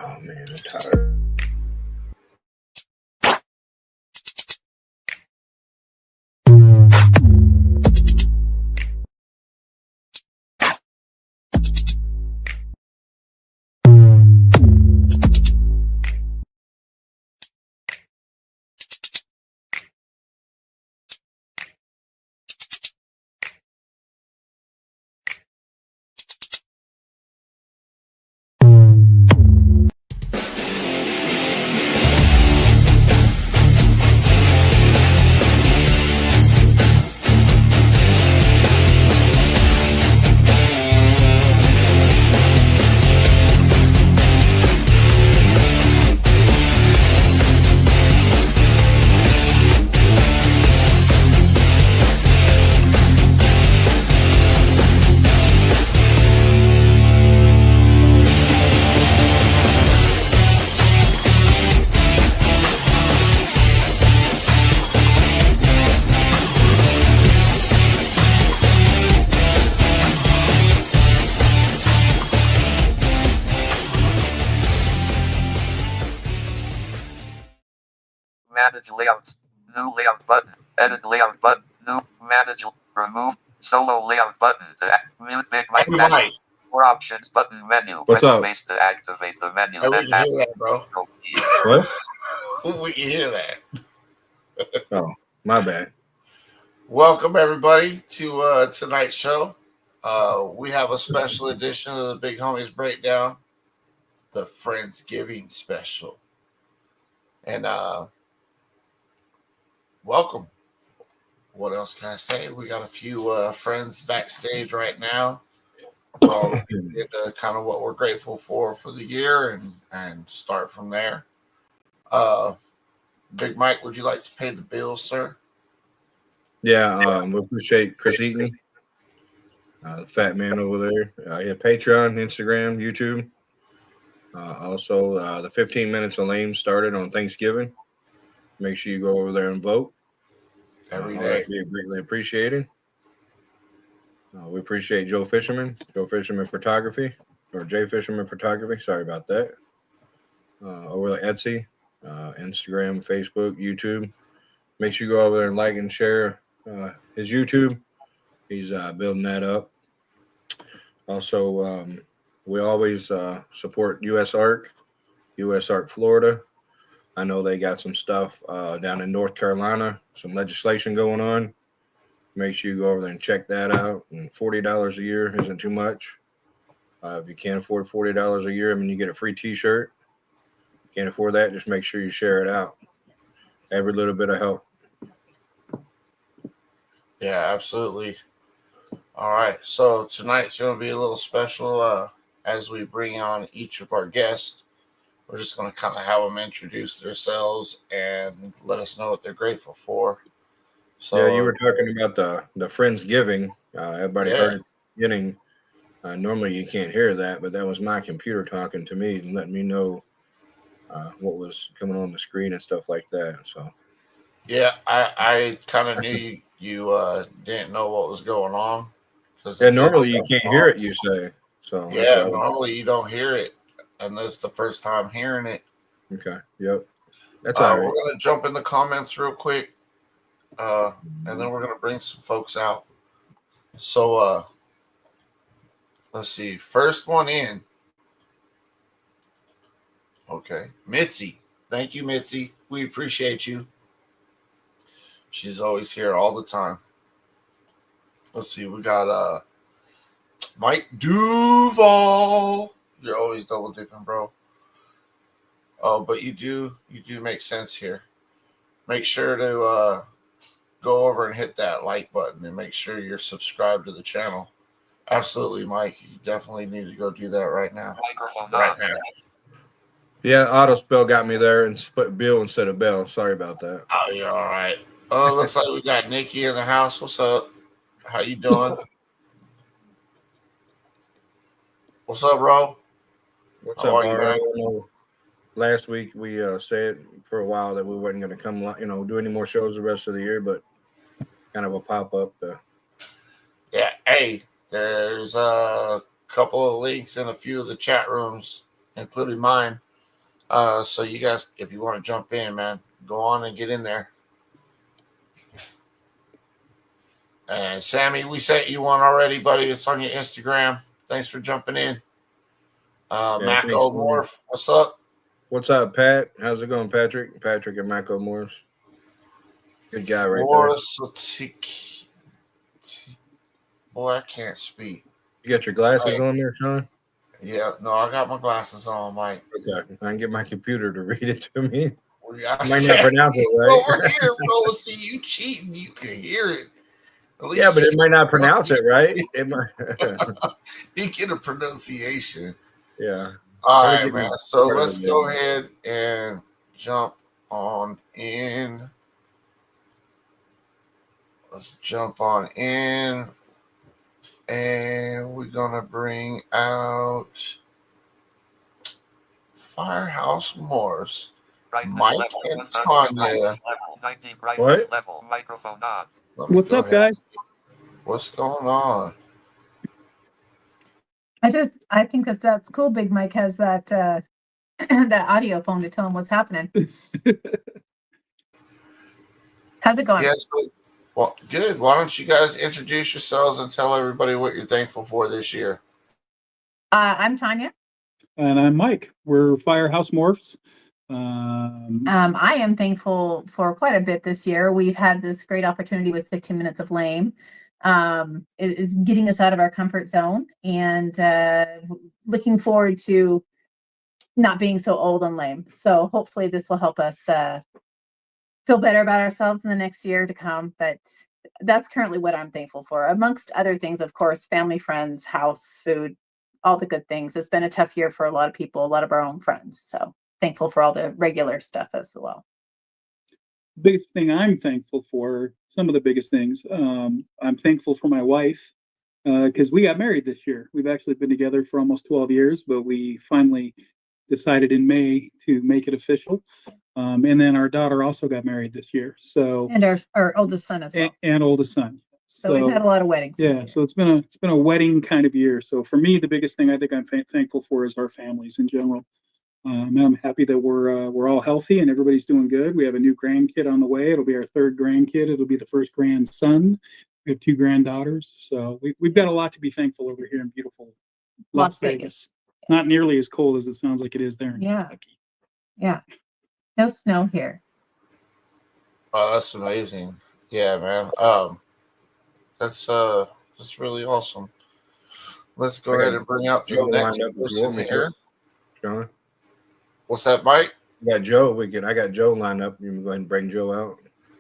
Oh man, I'm tired. Manage layouts. New layout button. Edit layout button. New manage. Remove solo layout button. Mute big mic. Hey, More options button menu. What's up? Space to activate the menu. we can hear that, bro. What? We can hear that. Oh, my bad. Welcome, everybody, to tonight's show. We have a special edition of the Big Homies Breakdown, the Friendsgiving special. And welcome. What else can I say? We got a few friends backstage right now. We'll get into kind of what we're grateful for the year and start from there. Big Mike, would you like to pay the bills, sir? Yeah, we appreciate Chris Eaton, the Fatman over there. Yeah, Patreon, Instagram, YouTube. Also, the 15 minutes of lame started on Thanksgiving. Make sure you go over there and vote. Every day. That'd be greatly appreciated. We appreciate Joe Fisherman Photography, or Jay Fisherman Photography. Sorry about that. Over at Etsy, Instagram, Facebook, YouTube. Make sure you go over there and like and share his YouTube. He's building that up. Also, we always support US Arc Florida. I know they got some stuff down in North Carolina, some legislation going on. Make sure you go over there and check that out. And $40 a year isn't too much. If you can't afford $40 a year, I mean, you get a free T-shirt. If you can't afford that, just make sure you share it out. Every little bit of help. Yeah, absolutely. All right. So tonight's going to be a little special as we bring on each of our guests. We're just going to kind of have them introduce themselves and let us know what they're grateful for. So, yeah, you were talking about the Friendsgiving. Everybody heard it beginning. Normally you can't hear that, but that was my computer talking to me and letting me know what was coming on the screen and stuff like that. So, yeah, I kind of knew you didn't know what was going on. Yeah, normally you can't hear it, you say. So yeah, normally you don't hear it, and this is the first time hearing it. Okay, yep. That's all right. We're going to jump in the comments real quick, and then we're going to bring some folks out. So, let's see. First one in. Okay. Mitzi. Thank you, Mitzi. We appreciate you. She's always here all the time. Let's see. We got Mike Duval. You're always double dipping, bro. Oh, but you do make sense here. Make sure to go over and hit that like button and make sure you're subscribed to the channel. Absolutely, Mike. You definitely need to go do that right now. Right now. Yeah, auto spell got me there and split Bill instead of Bell. Sorry about that. Oh, you're all right. Oh, it looks like we got Nikki in the house. What's up? How you doing? What's up, bro? What's up, Arlo? Last week we said for a while that we weren't going to come, do any more shows the rest of the year, but kind of a pop up. Yeah, hey, there's a couple of links in a few of the chat rooms, including mine, So you guys, if you want to jump in, man, go on and get in there. And Sammy, we sent you one already, buddy. It's on your Instagram. Thanks for jumping in. Mac thanks, O'Morph, what's up? What's up, Pat? How's it going, Patrick? Patrick and Mako Morris. Good guy right there. Boy, I can't speak. You got your glasses on there, Sean? Yeah, no, I got my glasses on, Mike. Okay, I can get my computer to read it to me. I might not pronounce it right. Over here, bro. See you cheating. You can hear it. Yeah, but it might not pronounce it right. It might. You get a pronunciation. Yeah. All right, man. So let's go ahead and jump on in. Let's jump on in. And we're going to bring out Firehouse Morse. Mike and Tanya. What? Microphone on. What's up, guys? What's going on? I think that's cool. Big Mike has that that audio phone to tell him what's happening. How's it going? Yes. Well, good. Why don't you guys introduce yourselves and tell everybody what you're thankful for this year? I'm Tanya. And I'm Mike. We're Firehouse Morphs. I am thankful for quite a bit this year. We've had this great opportunity with 15 Minutes of Lame. It's getting us out of our comfort zone and looking forward to not being so old and lame. So hopefully this will help us feel better about ourselves in the next year to come. But that's currently what I'm thankful for. Amongst other things, of course, family, friends, house, food, all the good things. It's been a tough year for a lot of people, a lot of our own friends. So thankful for all the regular stuff as well. Biggest thing I'm thankful for, some of the biggest things, I'm thankful for my wife because we got married this year. We've actually been together for almost 12 years, but we finally decided in May to make it official. And then our daughter also got married this year. So and our oldest son as well. And oldest son. So we've had a lot of weddings. Yeah, so it's been a wedding kind of year. So for me, the biggest thing I think I'm thankful for is our families in general. I'm happy that we're all healthy and everybody's doing good. We have a new grandkid on the way. It'll be our third grandkid. It'll be the first grandson. We have two granddaughters. So we've got a lot to be thankful over here in beautiful Las Vegas. Not nearly as cold as it sounds like it is there in Kentucky. Yeah. No snow here. Oh, that's amazing. Yeah, man. That's really awesome. Let's go ahead and bring out the next person here. John. What's that, Mike? We got Joe. I got Joe lined up. You can go ahead and bring Joe out.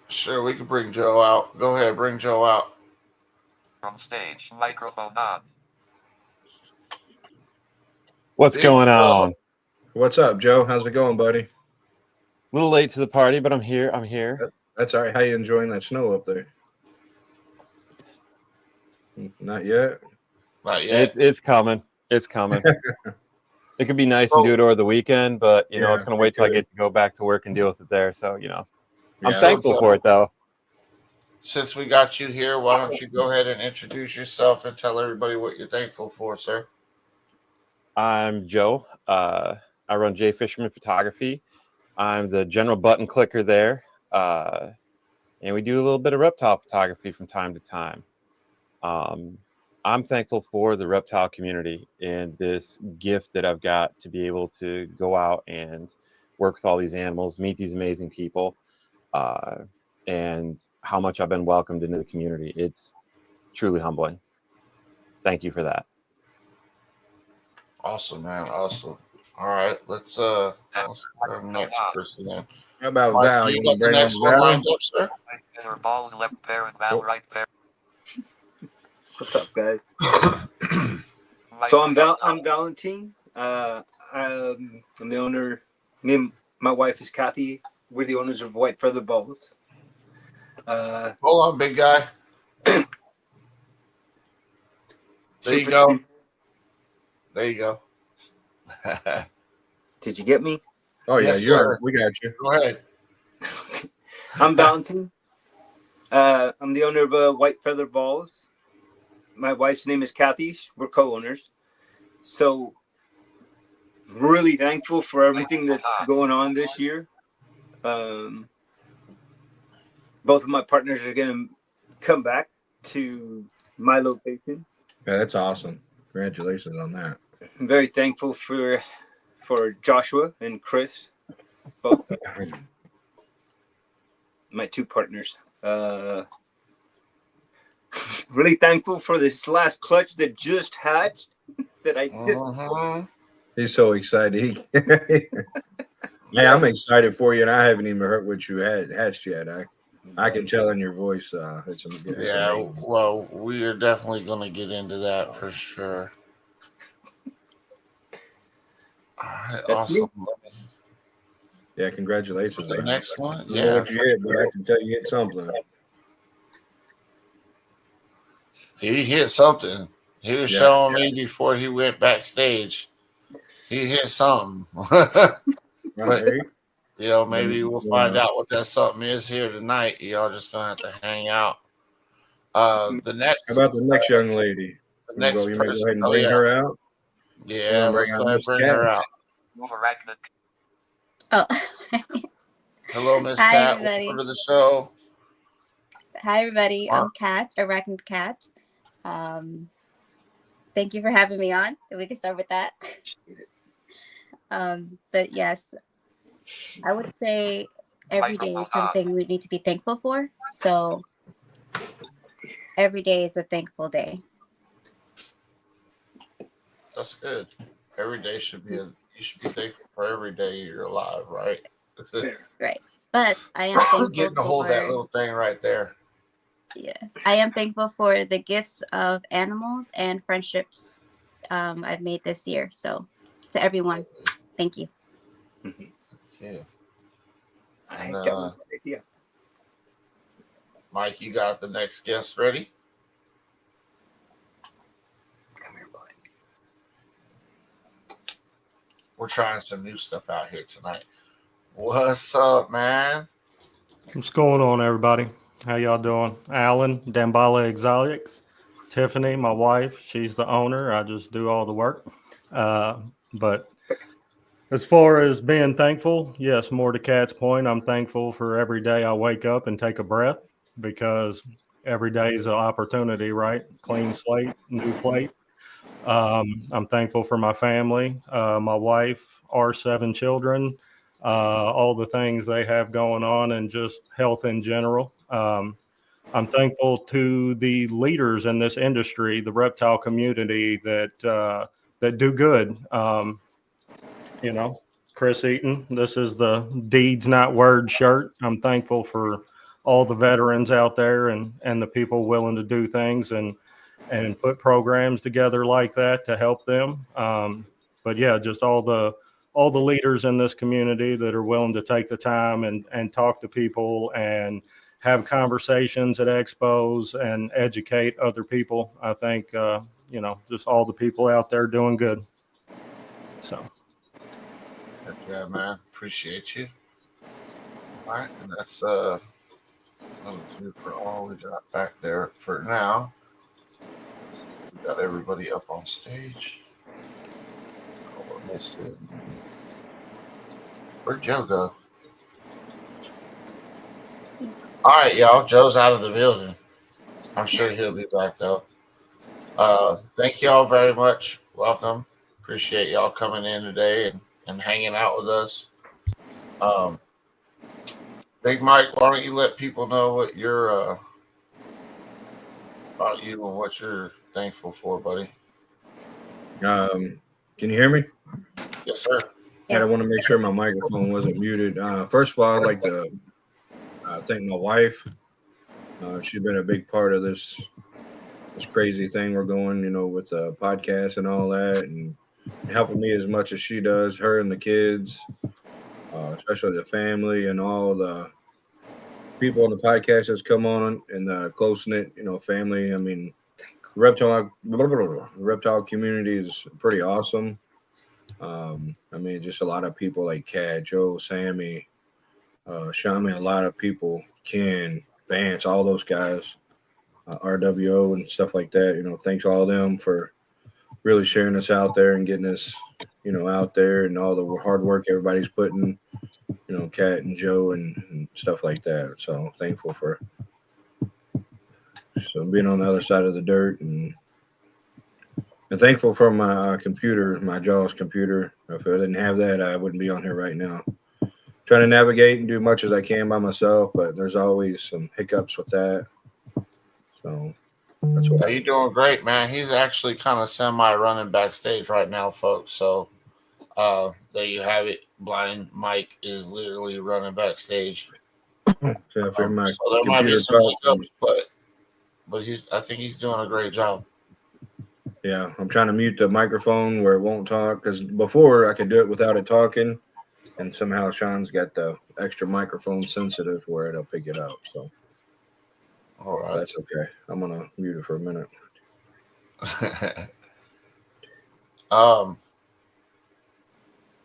Sure, we can bring Joe out. Go ahead, bring Joe out. From stage, microphone on. What's going on? What's up, Joe? How's it going, buddy? A little late to the party, but I'm here. That's all right. How you enjoying that snow up there? Not yet. Not yet. It's coming. It's coming. It could be nice and do it over the weekend, but it's going to wait till I get to go back to work and deal with it there. So, I'm thankful for it, though. Since we got you here, why don't you go ahead and introduce yourself and tell everybody what you're thankful for, sir? I'm Joe. I run J Fisherman Photography. I'm the general button clicker there. And we do a little bit of reptile photography from time to time. I'm thankful for the reptile community and this gift that I've got to be able to go out and work with all these animals, meet these amazing people, and how much I've been welcomed into the community. It's truly humbling. Thank you for that. Awesome, man. Awesome. All right, let's go to the next person then. How about Mike, Val? you got the next one lined up, sir? Balls left pair and Val right pair. What's up, guys? So I'm Valentine. I'm the owner. Me and my wife is Kathy. We're the owners of White Feather Balls. Hold on, big guy. There you go. There you go. Did you get me? Oh yeah, Yes, sir. we got you. Go ahead. I'm Valentine. I'm the owner of White Feather Balls. My wife's name is Kathy. We're co-owners. So really thankful for everything that's going on this year. Both of my partners are going to come back to my location. Yeah, that's awesome. Congratulations on that. I'm very thankful for Joshua and Chris, both my two partners. Really thankful for this last clutch that just hatched. That I just. He's so excited. Yeah, I'm excited for you, and I haven't even heard what you had hatched yet. I can tell in your voice. It's amazing. Well, we are definitely going to get into that for sure. All right, That's awesome. Yeah, congratulations. The next one, I don't know what you hit, but I can tell you hit something. He hit something. He was showing me before he went backstage. He hit something. But, maybe we'll find out what that something is here tonight. Y'all just going to have to hang out. The next. How about the next young lady? The next you person. may go ahead and bring her out. Yeah, let's go ahead and bring her out. Oh. Hello, Miss Hi, Cat. everybody. Welcome to the show. Hi, everybody. I'm Kat, Arachnid Cat. Thank you for having me on. We can start with that. But yes, I would say every day is something we need to be thankful for. So every day is a thankful day. That's good. Every day should be you should be thankful for every day you're alive, right? Right. But I am thankful getting to hold that little thing right there. Yeah, I am thankful for the gifts of animals and friendships I've made this year. So to everyone, thank you. Yeah. And, Mike, you got the next guest ready? Come here, buddy. We're trying some new stuff out here tonight. What's up, man? What's going on, everybody? How y'all doing? Alan, Dambala Exotics, Tiffany, my wife, she's the owner. I just do all the work. But as far as being thankful, yes, more to Kat's point, I'm thankful for every day I wake up and take a breath, because every day is an opportunity, right? Clean slate, new plate. I'm thankful for my family, my wife, our 7 children, all the things they have going on, and just health in general. I'm thankful to the leaders in this industry, the reptile community that do good. Chris Eaton, this is the deeds not words shirt. I'm thankful for all the veterans out there and the people willing to do things and put programs together like that to help them. But yeah, just all the leaders in this community that are willing to take the time and talk to people and have conversations at expos and educate other people. I think, just all the people out there doing good. So. Yeah, man. Appreciate you. All right. And that's that'll do for all we got back there for now. We got everybody up on stage. Oh, I missed it. Where'd Joe go? All right, y'all. Joe's out of the building. I'm sure he'll be back though. Thank y'all very much. Welcome. Appreciate y'all coming in today and hanging out with us. Big Mike, why don't you let people know what you're about you and what you're thankful for, buddy? Can you hear me? Yes, sir. Yeah, I want to make sure my microphone wasn't muted. First of all, I'd like to thank my wife. She's been a big part of this crazy thing we're going, with the podcast and all that, and helping me as much as she does, her and the kids, especially the family and all the people on the podcast that's come on, and the close-knit, family. I mean, the reptile community is pretty awesome. Just a lot of people like Kat, Joe, Sammy, Shami, a lot of people, Ken, Vance, all those guys, RWO and stuff like that. Thanks to all of them for really sharing us out there and getting us out there and all the hard work everybody's putting, Kat and Joe and stuff like that. So thankful for being on the other side of the dirt and thankful for my computer, my JAWS computer. If I didn't have that, I wouldn't be on here right now. Trying to navigate and do much as I can by myself, but there's always some hiccups with that. So that's what. You're doing great, man. He's actually kind of semi-running backstage right now, folks. So there you have it. Blind Mike is literally running backstage. So there might be some hiccups, but I think he's doing a great job. Yeah, I'm trying to mute the microphone where it won't talk, because before I could do it without it talking, and somehow Sean's got the extra microphone sensitive where it'll pick it up. So all right, that's okay. I'm gonna mute it for a minute.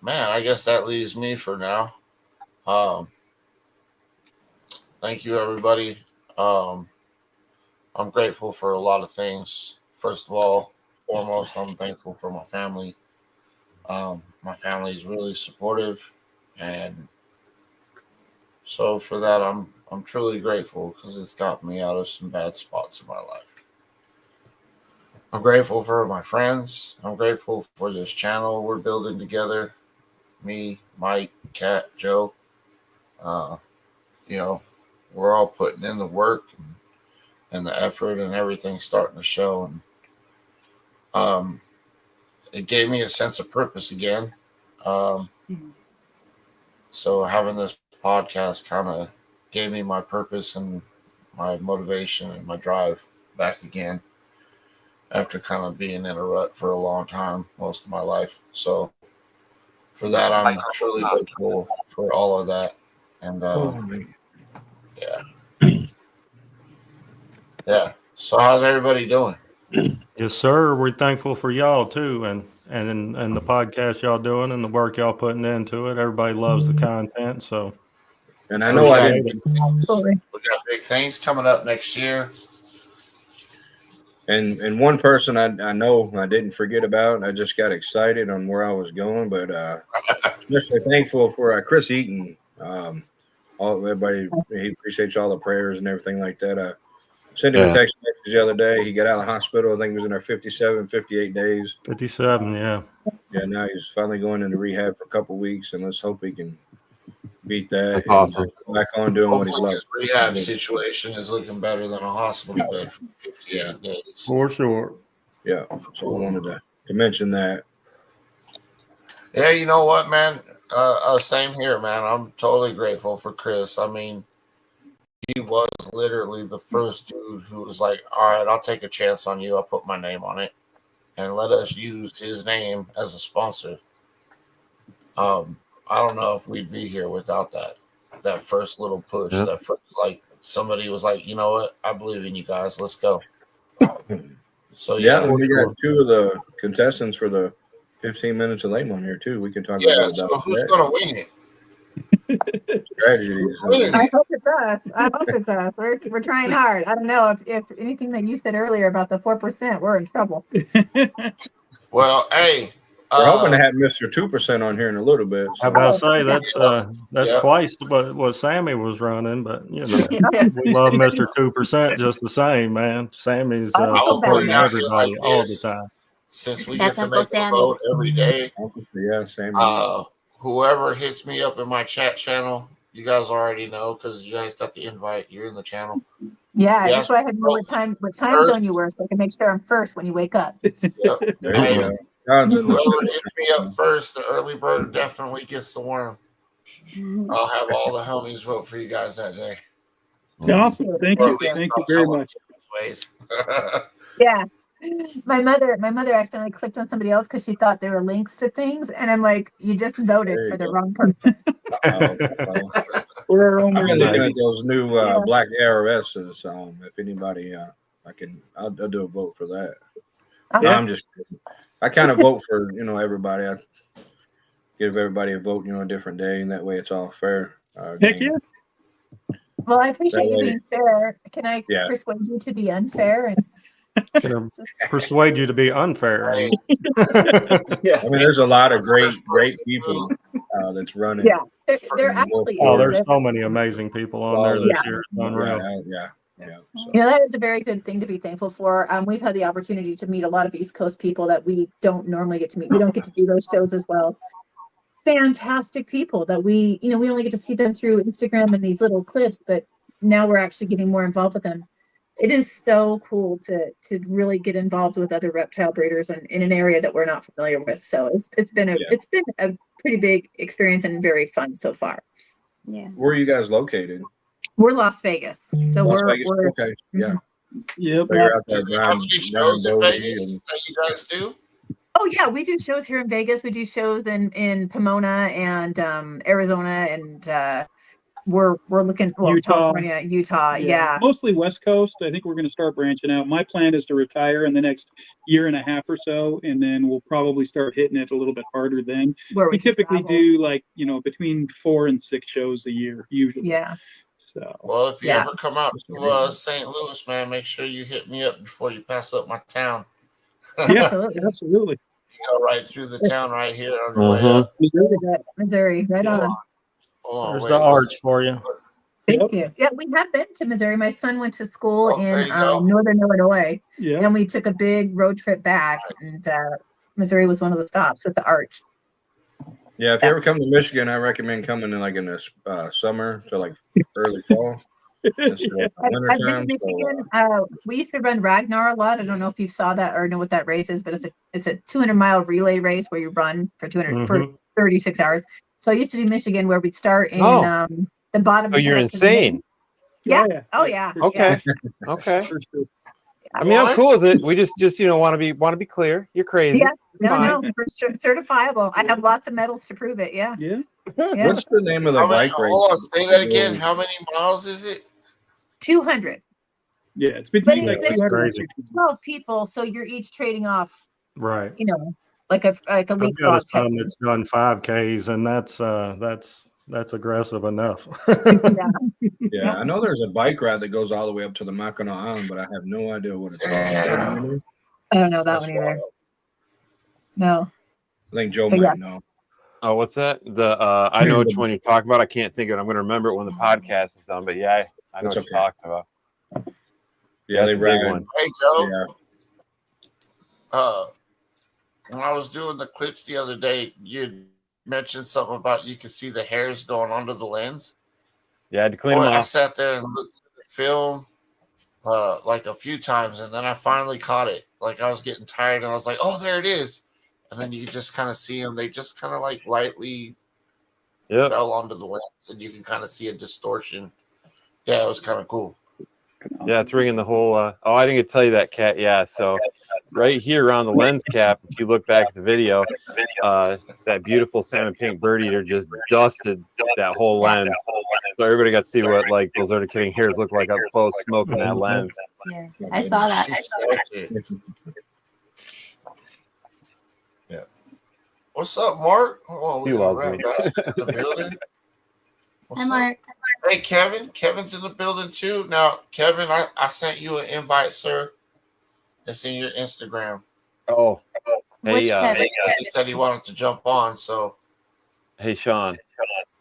Man, I guess that leaves me for now. Thank you, everybody. I'm grateful for a lot of things. First of all, foremost, I'm thankful for my family. My family is really supportive, and so for that, I'm truly grateful, because it's got me out of some bad spots in my life. I'm grateful for my friends. I'm grateful for this channel we're building together. Me, Mike, Kat, Joe. We're all putting in the work and the effort, and everything's starting to show. And it gave me a sense of purpose again. So having this podcast kind of gave me my purpose and my motivation and my drive back again, after kind of being in a rut for a long time, most of my life. So for that, I'm truly grateful for all of that. And yeah. So how's everybody doing? Yes, sir. We're thankful for y'all too, and the podcast y'all doing and the work y'all putting into it. Everybody loves the content. So, and I know I didn't. Absolutely. We got big things coming up next year. And one person I know I didn't forget about. I just got excited on where I was going, but especially thankful for Chris Eaton. Everybody, he appreciates all the prayers and everything like that. I sent him a text message the other day. He got out of the hospital. I think he was in there 58 days. 57, yeah. Yeah, now he's finally going into rehab for a couple of weeks, and let's hope he can beat that. That's awesome. Back on doing what he Hopefully loves. his rehab situation is looking better than a hospital bed for 58 days. For sure. Yeah, so I wanted to mention that. Yeah, you know what, man? Same here, man. I'm totally grateful for Chris. I mean, he was literally the first dude who was like, all right, I'll take a chance on you. I'll put my name on it and let us use his name as a sponsor. I don't know if we'd be here without that first little push. Yep. That first, like, somebody was like, you know what? I believe in you guys. Let's go. So Yeah, we got two of the contestants for the 15 minutes of lame on here too. We can talk about so who's gonna win it? Strategies. I hope it's us. We're trying hard. I don't know if anything that you said earlier about the 4%, we're in trouble. Well, hey, we're hoping to have Mr. 2% on here in a little bit. I about to say that's twice what Sammy was running, but we love Mr. 2% just the same, man. Sammy's supporting everybody all the time. Since we get to make a vote every day, Sammy. Whoever hits me up in my chat channel, you guys already know, because you guys got the invite. You're in the channel. Yeah, that's why I had to know what time zone you were, so I can make sure I'm first when you wake up. Yep. Whoever hits me up first, the early bird definitely gets the worm. I'll have all the homies vote for you guys that day. Awesome. Thank you very much. Yeah. My mother accidentally clicked on somebody else because she thought there were links to things, and I'm like, you just voted for the wrong person. We're looking at those new black ARSs. If anybody, I'll do a vote for that. No, I'm just kidding. I kind of vote for everybody. I give everybody a vote, a different day, and that way it's all fair. Heck yeah. Well, I appreciate you being fair. Can I persuade you to be unfair? Gonna persuade you to be unfair. Right. Yeah. I mean, there's a lot of great people that's running. Yeah, there in actually Oh, Wolford. there's is. so many amazing people on there this year. It's unreal. Yeah. So, You know, that is a very good thing to be thankful for. We've had the opportunity to meet a lot of East Coast people that we don't normally get to meet. We don't get to do those shows as well. Fantastic people that we only get to see them through Instagram and these little clips, but now we're actually getting more involved with them. It is so cool to really get involved with other reptile breeders in an area that we're not familiar with. So it's been a pretty big experience and very fun so far. Yeah. where are you guys located? We're Las Vegas, so Las we're Vegas? Okay, yeah. Yep. So you're out there How around many shows in Bogey Vegas and that you guys do? Oh yeah, we do shows here in Vegas. We do shows in Pomona and Arizona, and we're looking Utah. California, Utah. Yeah. Mostly West Coast. I think we're going to start branching out. My plan is to retire in the next year and a half or so, and then we'll probably start hitting it a little bit harder then. Where We can typically travel. do like, between 4 and 6 shows a year, usually. Yeah. So, Well, if you Yeah. ever come out to St. Louis, man, make sure you hit me up before you pass up my town. yeah, Absolutely. absolutely. You go right through the town right here on your way up. Missouri, right Yeah. on. Hold on, There's wait, the let's arch see. for you. Thank you. Yeah, we have been to Missouri. My son went to school Oh, there in you go. Northern Illinois, Yeah. and we took a big road trip back, and Missouri was one of the stops with the arch. yeah. If you ever come to Michigan, I recommend coming in like in the summer to like early fall. Instead of I've been to wintertime. Michigan. We used to run Ragnar a lot. I don't know if you saw that or know what that race is, but it's a 200-mile relay race where you run for 36 hours. So I used to do Michigan where we'd start in the bottom. Oh, you're insane. Yeah. Oh, yeah. Oh yeah. Okay. Okay. For sure. I mean, I'm cool with it. We just want to be clear. You're crazy. Yeah. No, Fine. for sure. Certifiable. I have lots of medals to prove it. Yeah. Yeah. Yeah. What's the name of the bike race? Hold on, say that again. How many miles is it? 200. Yeah. It's between But like it's 200 and crazy. 12 people, so you're each trading off, Right. like a I've got a leapfrog type. son that's done 5Ks, and that's aggressive enough. Yeah, I know there's a bike ride that goes all the way up to the Mackinac Island, but I have no idea what it's called. Yeah. I don't know that That's one either. wild. No. I think Joe But might know. Oh, what's that? I know which one you're talking about. I can't think of it. I'm going to remember it when the podcast is done. But yeah, I know That's what you're talking about. Yeah, That's they a big ride. one. Hey, Joe. Yeah. When I was doing the clips the other day, you mentioned something about you could see the hairs going under the lens. Yeah, I had to clean them I off. sat there and looked at the film like a few times, and then I finally caught it. Like I was getting tired, and I was like, "Oh, there it is!" And then you just kind of see them. They just kind of like lightly fell onto the lens, and you can kind of see a distortion. Yeah, it was kind of cool. Yeah, it's ringing the whole. I didn't get to tell you that, Kat. Yeah, so right here around the lens cap, if you look back at the video, that beautiful salmon pink bird eater just dusted that whole lens. So everybody got to see what like those articulating hairs look like up close, smoking that lens. Yeah, I saw that. Yeah. What's up, Mark? Oh, He loves me. The building. What's Hi, up? Mark. Hey, Kevin. Kevin's in the building too. Now, Kevin, I sent you an invite, sir. It's in your Instagram. Oh, Which Kevin? He said he wanted to jump on, so hey, Sean.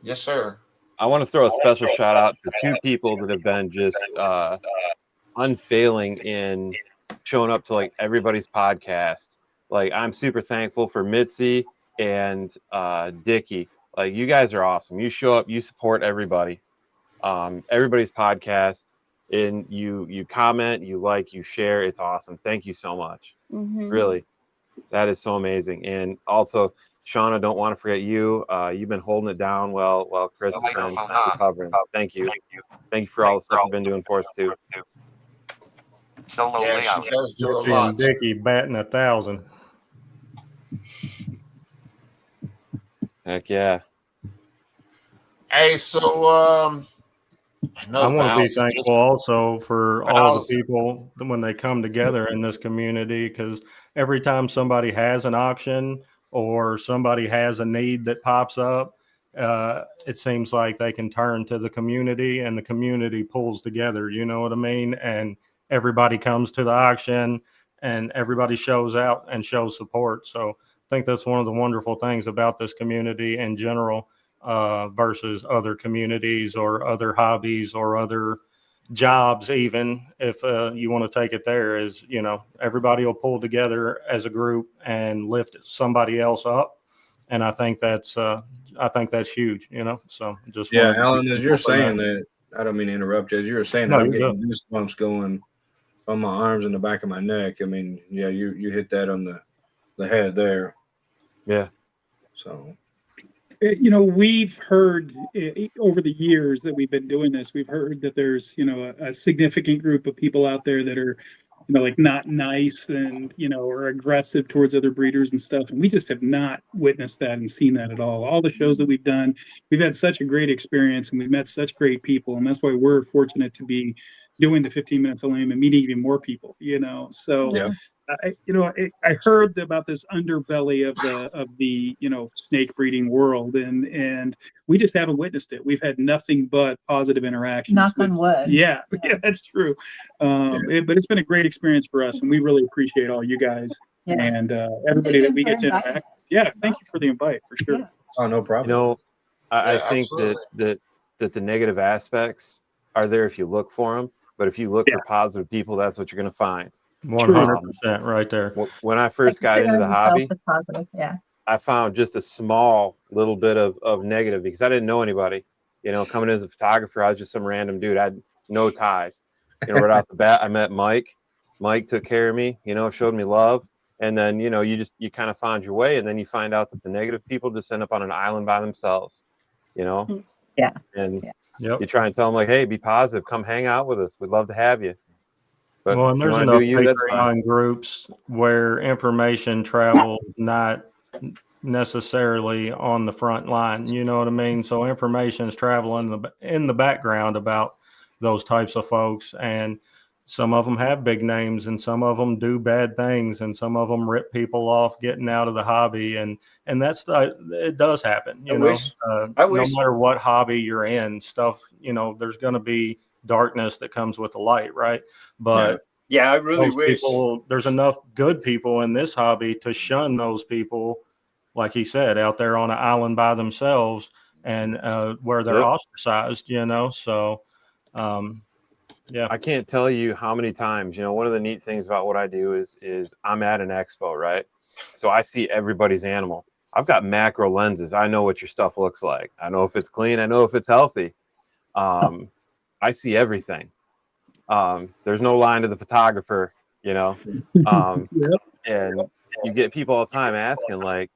yes, sir. I want to throw a special shout out to two people that have been just unfailing in showing up to like everybody's podcast. Like I'm super thankful for Mitzi and Dickie. Like you guys are awesome. You show up, you support everybody, everybody's podcast, and you comment, you like, you share. It's awesome. Thank you so much. Mm-hmm. Really, that is so amazing. And also, Sean, I don't want to forget you. You've been holding it down while Chris has been recovering. Thank you. Thank you for all the stuff you've been doing for us too. Solo Yeah, layout. she does do a Mitzi lot. and Dickie batting 1,000. Heck yeah. Hey, so I know I want to be Val's- thankful also for all Val's- the people when they come together in this community, because every time somebody has an auction or somebody has a need that pops up, it seems like they can turn to the community and the community pulls together. You know what I mean? And everybody comes to the auction and everybody shows out and shows support. So I think that's one of the wonderful things about this community in general, versus other communities or other hobbies or other jobs. Even if you want to take it there, is, you know, everybody will pull together as a group and lift somebody else up. And I think that's huge, you know. So just Yeah, wanted to Alan, be as you're thankful for saying that. that, I don't mean to interrupt you. As you were saying No, that, I'm you're getting good. goosebumps going on my arms and the back of my neck. I mean, yeah, you hit that on the head there. Yeah. So You know, we've heard over the years that we've been doing this, we've heard that there's, you know, a significant group of people out there that are, you know, like not nice and, you know, are aggressive towards other breeders and stuff. And we just have not witnessed that and seen that at all. All the shows that we've done, we've had such a great experience and we've met such great people. And that's why we're fortunate to be doing the 15 minutes of lame and meeting even more people, you know. So yeah, I heard about this underbelly of the you know, snake breeding world, and we just haven't witnessed it. We've had nothing but positive interactions. Knock on wood. Yeah, yeah, that's true. But it's been a great experience for us, and we really appreciate all you guys and everybody that we get to interact with. Yeah, thank you for the invite for sure. Yeah. oh, no You problem. know, I Yeah, think absolutely. that the negative aspects are there if you look for them, but if you look for positive people, that's what you're going to find. 100% right there. When I Like first got into surround the yourself hobby, with positive. Yeah. I found just a small little bit of negative because I didn't know anybody. You know, coming in as a photographer, I was just some random dude. I had no ties. You know, right off the bat, I met Mike. Mike took care of me, you know, showed me love. And then, you know, you kind of found your way. And then you find out that the negative people just end up on an island by themselves, you know? Yeah. And Yep. you try and tell them, like, hey, be positive. Come hang out with us. We'd love to have you. But Well, if and you there's want to do enough you, that's fine. Patreon groups where information travels not necessarily on the front line. You know what I mean? So information is traveling in the background about those types of folks, and some of them have big names, and some of them do bad things, and some of them rip people off getting out of the hobby, and that's it does happen. You know, I no wish matter what hobby you're in, stuff. You know, there's going to be darkness that comes with the light, right? But yeah, I really those wish people, there's enough good people in this hobby to shun those people, like he said, out there on an island by themselves and where they're ostracized, you know. So yeah, I can't tell you how many times, you know, one of the neat things about what I do is I'm at an expo, right? So I see everybody's animal. I've got macro lenses. I know what your stuff looks like. I know if it's clean. I know if it's healthy. I see everything. There's no line to the photographer, you know. And you get people all the time asking, like,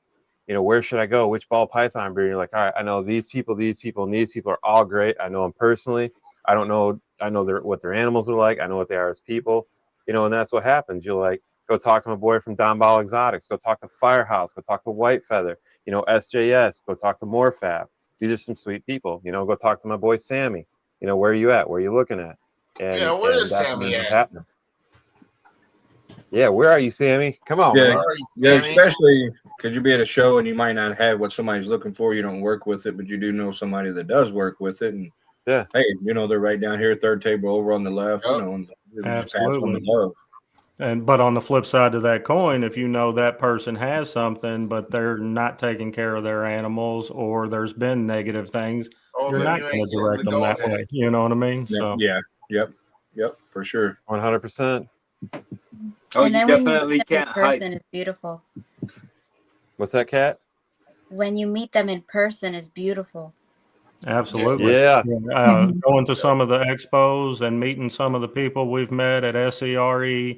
you know, where should I go? Which ball python breeder? You're like, all right, I know these people, and these people are all great. I know them personally. I don't know. I know what their animals are like. I know what they are as people, you know, and that's what happens. You're like, go talk to my boy from Don Ball Exotics. Go talk to Firehouse. Go talk to White Feather. You know, SJS. Go talk to Morfab. These are some sweet people. You know, go talk to my boy Sammy. You know, where are you at? Where are you looking at? And, Yeah, where and is that's Sammy what ends up at? happening. Yeah, where are you, Sammy? Come on, Yeah, man. yeah, especially because you be at a show and you might not have what somebody's looking for. You don't work with it, but you do know somebody that does work with it. And yeah, hey, you know, they're right down here, third table over on the left. You know, and we just pass on the love. But on the flip side of that coin, if you know that person has something, but they're not taking care of their animals, or there's been negative things, you're not going to direct them that way. You know what I mean? So yep, for sure, 100%. Oh, and you then when you definitely meet them in can't hide. person, it's beautiful. What's that, Kat? When you meet them in person, it's beautiful. Absolutely. Yeah. Going to some of the expos and meeting some of the people we've met at SERE,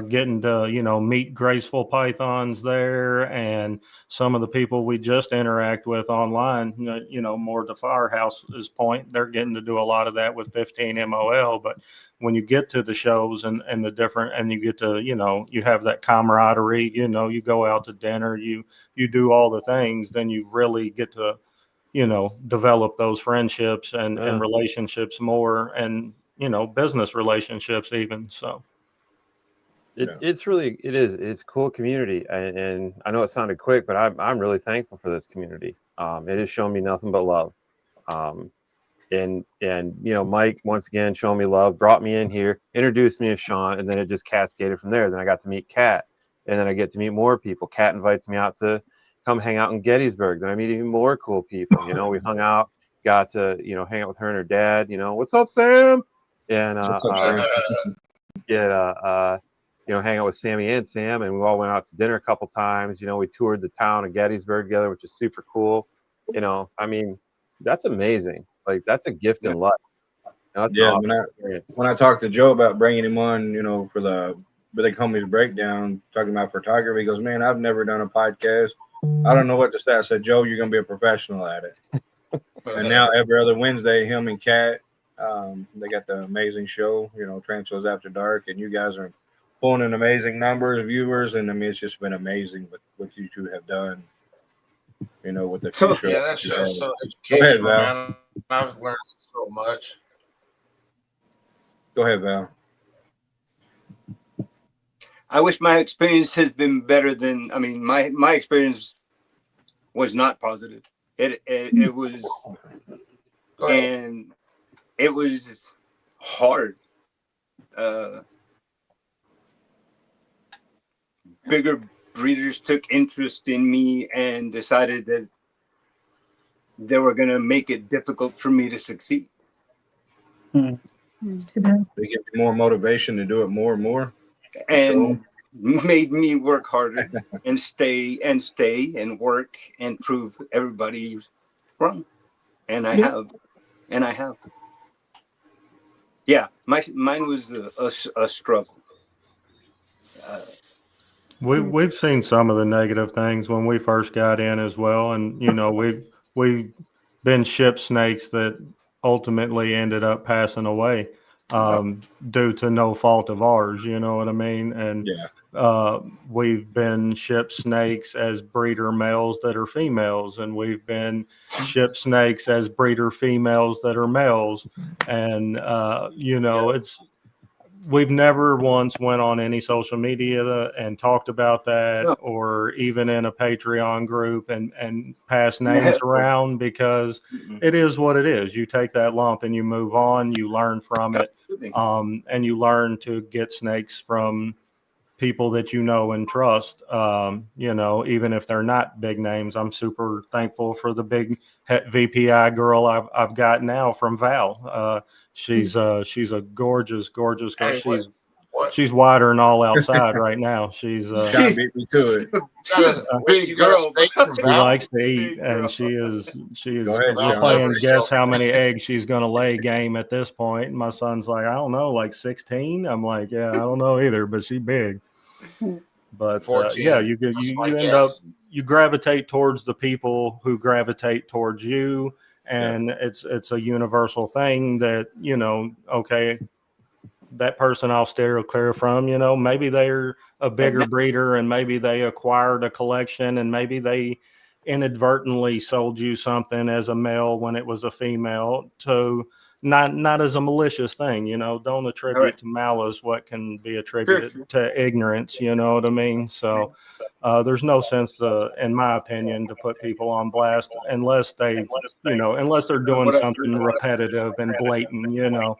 getting to, you know, meet graceful pythons there, and some of the people we just interact with online, you know, more to Firehouse's point, they're getting to do a lot of that with 15 MOL. But when you get to the shows and the different, and you get to, you know, you have that camaraderie, you know, you go out to dinner, you do all the things, then you really get to, you know, develop those friendships and relationships more, and, you know, business relationships even. So it's a cool community, and I know it sounded quick, but I'm really thankful for this community. It has shown me nothing but love. And you know, Mike once again showing me love, brought me in here, introduced me to Sean, and then it just cascaded from there. Then I got to meet Kat, and then I get to meet more people. Kat invites me out to come hang out in Gettysburg. Then I meet even more cool people. You know, we hung out, got to, you know, hang out with her and her dad. You know, what's up, Sam? And What's up, Sam? you know, hang out with Sammy and Sam, and we all went out to dinner a couple times. You know, we toured the town of Gettysburg together, which is super cool. You know, I mean, that's amazing. Like, that's a gift in life. You know, that's an Yeah, awesome experience. when I talked to Joe about bringing him on, you know, for the Big Homies Breakdown, talking about photography, he goes, "Man, I've never done a podcast. I don't know what to say." I said, "Joe, you're gonna be a professional at it." And now every other Wednesday, him and Kat, they got the amazing show, you know, Transfers After Dark, and you guys are pulling in amazing numbers of viewers, and I mean, it's just been amazing what you two have done. You know, with the So- show. Yeah, that show's so Go ahead, educational, Val. man. I've learned so much. Go ahead, Val. I wish my experience has been better than. I mean, my experience was not positive. It was, Go ahead. and it was hard. Bigger breeders took interest in me and decided that they were going to make it difficult for me to succeed. It's too bad. They give you more motivation to do it more and more. And made me work harder and stay and work and prove everybody wrong. And I have. Yeah, mine was a struggle. We've seen some of the negative things when we first got in as well, and you know we've been ship snakes that ultimately ended up passing away due to no fault of ours. You know what I mean? And we've been ship snakes as breeder males that are females, and we've been ship snakes as breeder females that are males, and you know we've never once went on any social media and talked about that, or even in a Patreon group and pass names around, because it is what it is. You take that lump and you move on, you learn from it, and you learn to get snakes from people that you know and trust, you know, even if they're not big names. I'm super thankful for the big VPI girl I've got now from Val. She's a gorgeous girl. Hey, She's wider than all outside right now. She's Kind of beat me to it. Big girl. she likes to eat, and she is Go ahead, we're Sean. playing guess how many eggs she's going to lay game at this point. And my son's like, I don't know, like 16. I'm like, yeah, I don't know either, but she's big. But 14. yeah, you end up, you gravitate towards the people who gravitate towards you, and it's a universal thing that, you know, okay, that person I'll steer clear from, you know, maybe they're a bigger breeder and maybe they acquired a collection and maybe they inadvertently sold you something as a male when it was a female, to not as a malicious thing, you know. Don't attribute to malice what can be attributed to ignorance, you know what I mean? So there's no sense to, in my opinion, to put people on blast unless they, you know, unless they're doing something repetitive and blatant, you know.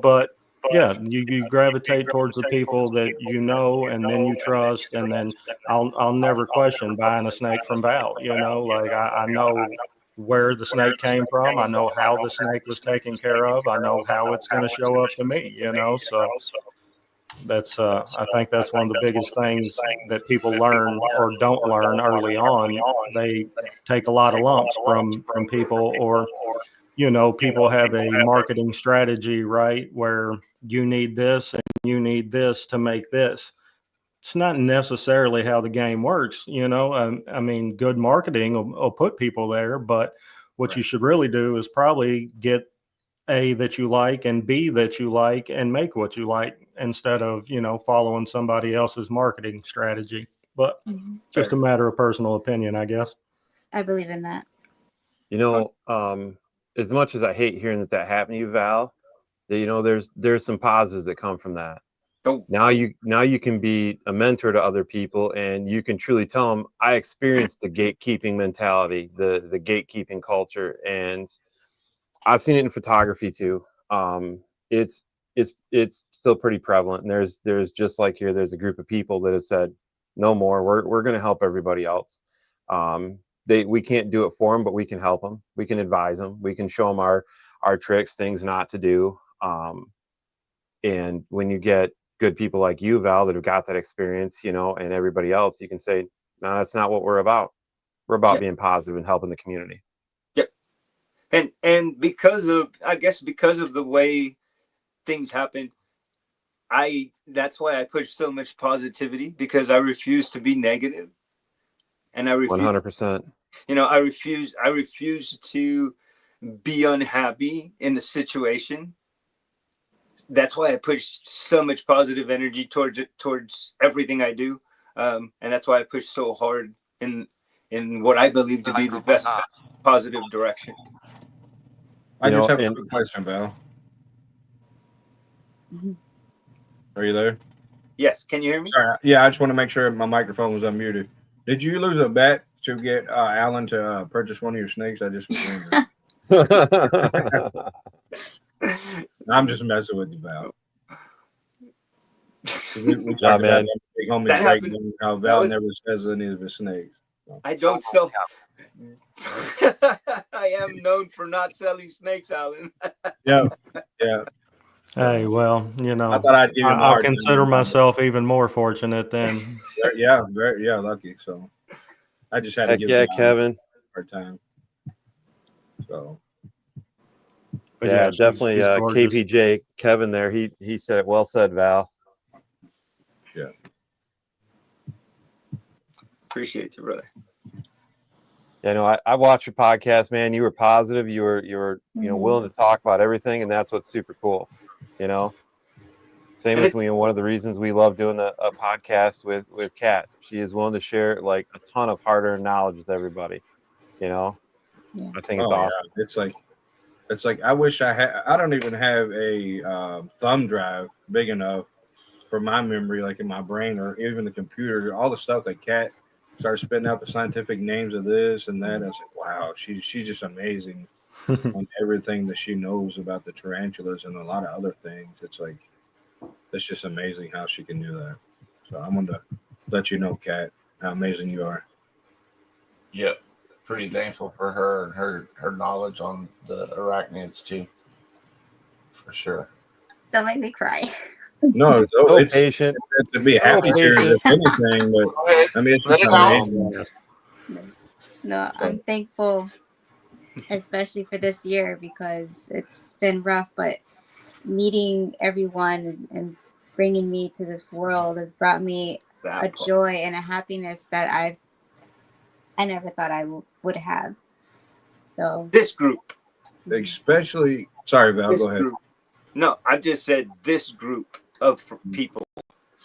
But yeah, you gravitate towards the people that you know and then you trust, and then I'll never question buying a snake from Val, you know. Like I know where the snake came from, I know how the snake was taken care of, I know how it's going to show up to me, you know. So that's I think that's one of the biggest things that people learn or don't learn early on. They take a lot of lumps from people, or you know, people have a marketing strategy, right, where you need this and you need this to make this. It's not necessarily how the game works, you know. I mean, good marketing will put people there, but what you should really do is probably get A, that you like, and B, that you like, and make what you like, instead of, you know, following somebody else's marketing strategy. But just a matter of personal opinion, I guess. I believe in that. You know, as much as I hate hearing that happened to you, Val, you know, there's some positives that come from that. Now you can be a mentor to other people, and you can truly tell them, I experienced the gatekeeping mentality, the gatekeeping culture, and I've seen it in photography too. It's still pretty prevalent, and there's just like here, there's a group of people that have said no more. We're going to help everybody else. We can't do it for them, but we can help them. We can advise them. We can show them our tricks, things not to do. And when you get good people like you, Val, that have got that experience, you know, and everybody else, you can say, no, that's not what we're about. We're about being positive and helping the community. Yep. And because of the way things happened, that's why I push so much positivity, because I refuse to be negative. And I refuse 100%. You know, I refuse to be unhappy in the situation. That's why I push so much positive energy towards everything I do. And that's why I push so hard in what I believe to be the best positive direction. I just have a quick question, Val. Are you there? Yes. Can you hear me? Sorry. Yeah, I just want to make sure my microphone was unmuted. Did you lose a bet to get Alan to purchase one of your snakes? I just was wondering. I'm just messing with you, Val. We talked about big homie breaking, how Val never says any of his snakes. So. I don't sell. I am known for not selling snakes, Alan. Yeah. Hey, well, you know, I thought I'd give him I'll consider myself even more fortunate then. Yeah, lucky. So I just had to give Kevin a hard time. So. But yeah, definitely KPJ Kevin there. He said it well said, Val. Yeah. Appreciate you, brother. Yeah, no, I watched your podcast, man. You were positive. You were willing to talk about everything, and that's what's super cool. You know, same as me. One of the reasons we love doing a podcast with Kat. She is willing to share like a ton of hard-earned knowledge with everybody. You know, I think it's awesome. Yeah. It's like I wish I had. I don't even have a thumb drive big enough for my memory, like in my brain or even the computer. All the stuff that Kat started spitting out, the scientific names of this and that. I was like, wow, she's just amazing on everything that she knows about the tarantulas and a lot of other things. It's like it's just amazing how she can do that. So I wanted to let you know, Kat, how amazing you are. Yep. Pretty thankful for her and her knowledge on the arachnids too, for sure. Don't make me cry. No, it's patient. To be happy tears if anything, but I mean, it's just amazing. No, I'm thankful, especially for this year, because it's been rough, but meeting everyone and bringing me to this world has brought me a joy and a happiness that I never thought I would have. So this group, especially, sorry, Val, go ahead. No, I just said this group of people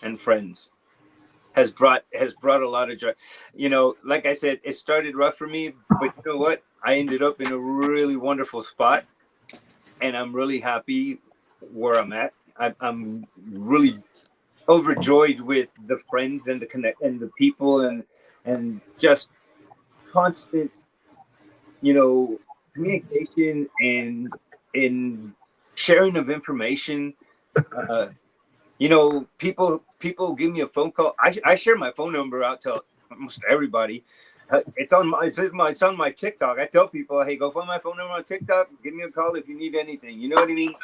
and friends has brought a lot of joy. You know, like I said, it started rough for me, but you know what? I ended up in a really wonderful spot, and I'm really happy where I'm at. I'm really overjoyed with the friends and the connect and the people and just constant, communication and in sharing of information. People give me a phone call. I share my phone number out to almost everybody. It's on my TikTok. I tell people, hey, go find my phone number on TikTok. Give me a call if you need anything. You know what I mean?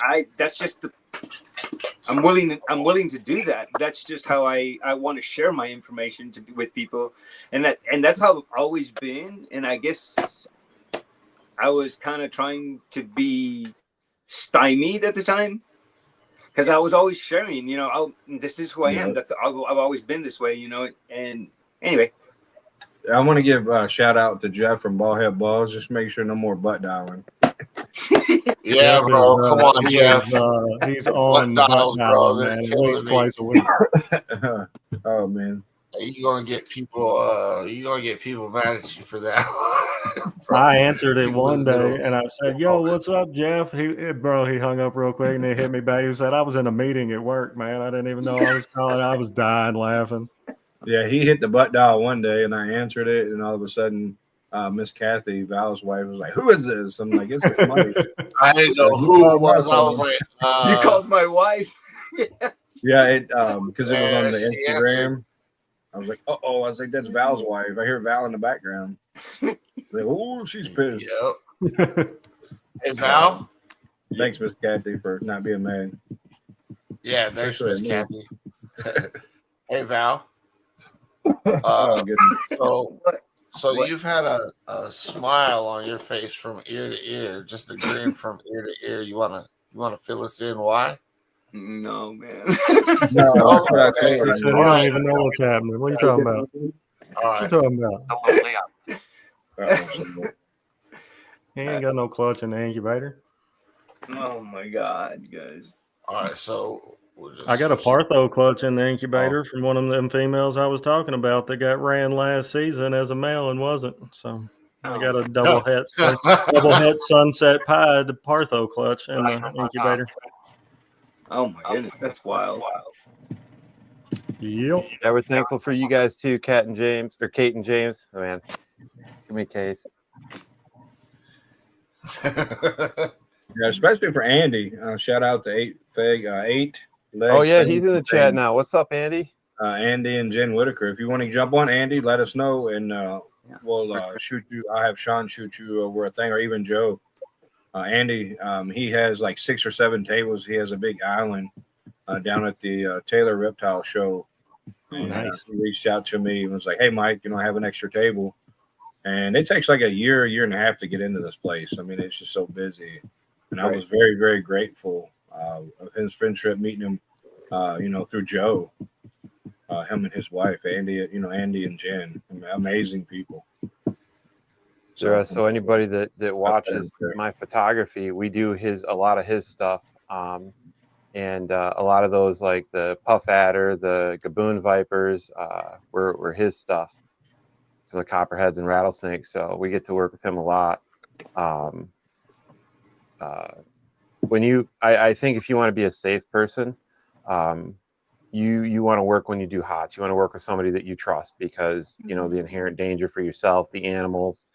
I'm willing to do that. That's just how I want to share my information with people, and that's how I've always been. And I guess I was kind of trying to be stymied at the time, because I was always sharing, this is who I am. I've always been this way, and anyway. I want to give a shout out to Jeff from Ballhead Balls. Just make sure no more butt dialing. Yeah, bro. Come on, Jeff. He's on butt dialing, man. At least twice a week. Oh, man. You're gonna get people mad at you for that. I answered it one day and I said, "Yo, what's up, Jeff?" He hung up real quick and he hit me back. He said, "I was in a meeting at work, man. I didn't even know I was calling. I was dying laughing." Yeah, he hit the butt dial one day and I answered it, and all of a sudden Miss Kathy, Val's wife, was like, "Who is this?" I'm like, "It's Mike." I didn't know who it was. I was like, You called my wife. Yeah, it because it was on the she answered. Instagram. I was like, "Oh," I was like, "That's Val's wife." I hear Val in the background. Like, oh, she's pissed. Yep. Hey, Val. Thanks, Miss Kathy, for not being mad. Yeah, thanks, Especially Miss at me. Kathy. Hey, Val. Oh goodness. So you've had a smile on your face from ear to ear, just a grin from ear to ear. You wanna fill us in? Why? No, man. No, that's what I Okay. told He her. said he don't even know what's happening. What are you talking about? All What right. you talking about? Solo layout. Uh-oh. He ain't got no clutch in the incubator. Oh my God, guys. All right. So we'll just I got a switch- Partho clutch in the incubator from one of them females I was talking about that got ran last season as a male and wasn't. So I got a double het sunset pied Partho clutch in the incubator. Oh my goodness, that's wild. Yep. Yeah, we're thankful for you guys too, Kate and James. Oh, man, too many K's. Yeah, especially for Andy. Shout out to Eight Legs. Oh yeah, he's in the chat now. What's up, Andy? Andy and Jen Whitaker. If you want to jump on Andy, let us know, and we'll shoot you. I'll have Sean shoot you over a thing, or even Joe. Andy, he has like 6 or 7 tables. He has a big island down at the Taylor Reptile show. And Nice. he reached out to me and was like, "Hey, Mike, I have an extra table." And it takes like a year and a half to get into this place. I mean, it's just so busy. And I was very, very grateful of his friendship, meeting him, through Joe, him and his wife, Andy, Andy and Jen, amazing people. So anybody that watches my photography, we do a lot of his stuff. And a lot of those, like the puff adder, the gaboon vipers, were his stuff. Some of the copperheads and rattlesnakes. So we get to work with him a lot. I think if you want to be a safe person, you want to work when you do hots. You want to work with somebody that you trust because the inherent danger for yourself, the animals,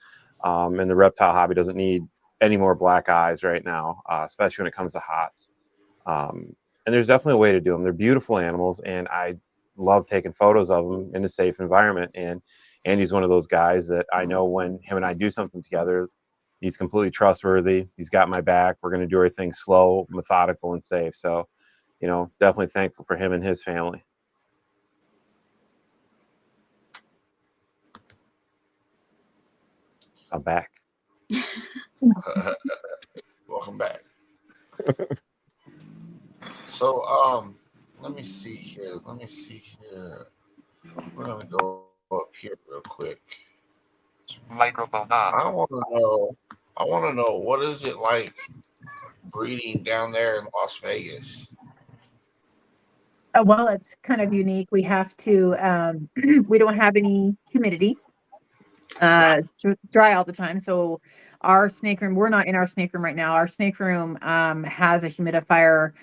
and the reptile hobby doesn't need any more black eyes right now, especially when it comes to hots. And there's definitely a way to do them. They're beautiful animals, and I love taking photos of them in a safe environment. And Andy's one of those guys that I know when him and I do something together, he's completely trustworthy. He's got my back. We're going to do everything slow, methodical, and safe. So, definitely thankful for him and his family. I'm back. Welcome back. So, let me see here. We're gonna go up here real quick. Microphone on. I want to know what is it like breeding down there in Las Vegas? Well, it's kind of unique. We have to, we don't have any humidity, dry all the time. So our snake room, we're not in our snake room right now. Our snake room has a humidifier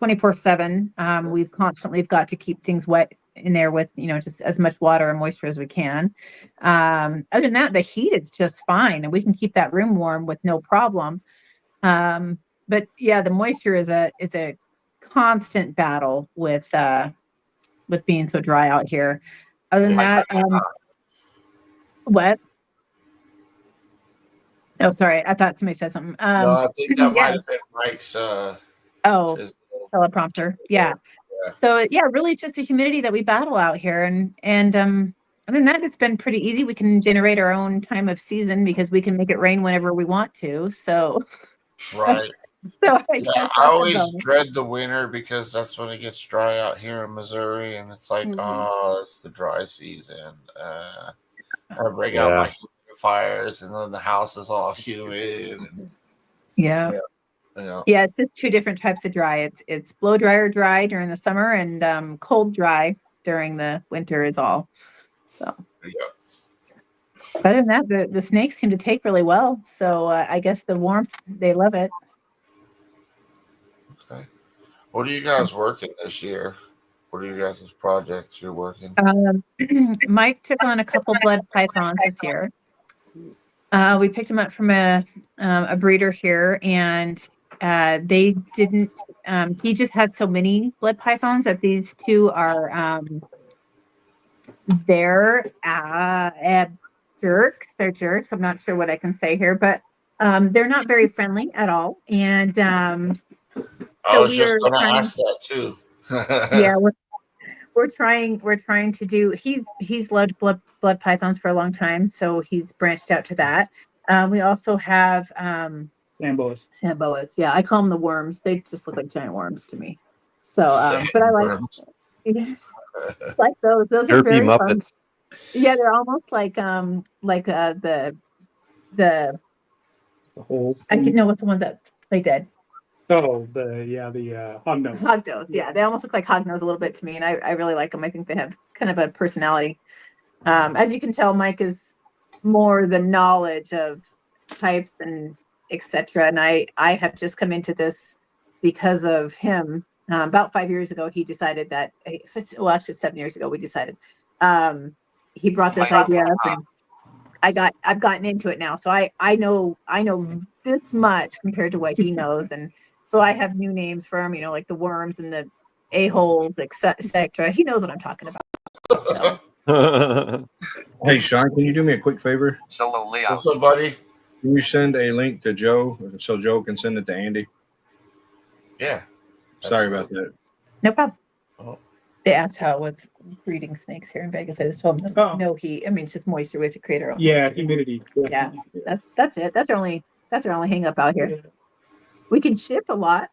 24/7. We've constantly got to keep things wet in there with, just as much water and moisture as we can. Other than that, the heat is just fine, and we can keep that room warm with no problem. But yeah, the moisture is a constant battle with being so dry out here. Other than that, what? Oh, sorry. I thought somebody said something. No, I think that might have yes. been Mike's. Teleprompter. Yeah. So yeah, really, it's just the humidity that we battle out here, and other than that, it's been pretty easy. We can generate our own time of season because we can make it rain whenever we want to. So. Right. So I always dread the winter because that's when it gets dry out here in Missouri, and it's like, it's the dry season. I break out my humidifiers, and then the house is all humid. Yeah, it's just 2 different types of dry. It's blow dryer dry during the summer, and cold dry during the winter is all. So. Other than that, the snakes seem to take really well. So I guess the warmth, they love it. Okay. What are you guys working this year? What are you guys' projects you're working? Mike took on a couple blood pythons this year. We picked him up from a breeder here, and they didn't. He just has so many blood pythons that these two are they're jerks. They're jerks. I'm not sure what I can say here, but they're not very friendly at all. And I so was we just are going to trying. ask that too. Yeah, we're trying to do. He's loved blood pythons for a long time, so he's branched out to that. We also have Samboas. Yeah, I call them the worms. They just look like giant worms to me. So, but I like those. Those are Derpy very fun. Muppets. Yeah, they're almost like the holes. I can know what's the one that play dead. Oh, the hognose. Hognose, yeah, they almost look like hognose a little bit to me, and I really like them. I think they have kind of a personality. As you can tell, Mike is more the knowledge of types and etc. And I have just come into this because of him. About 5 years ago, he decided that. Well, actually, 7 years ago, we decided. He brought this idea up, and I've gotten into it now, so I know this much compared to what he knows, and so I have new names for him, like the worms and the a-holes, etc. He knows what I'm talking about. So. Hey, Sean, can you do me a quick favor? Solo layout. What's up, buddy? Can you send a link to Joe so Joe can send it to Andy? Yeah. Sorry about that. No problem. Oh. They asked how it was breeding snakes here in Vegas. I just told them no heat. I mean, it's just moisture. We have to create our own. Yeah, humidity. Yeah, that's it. That's our only hang up out here. We can ship a lot,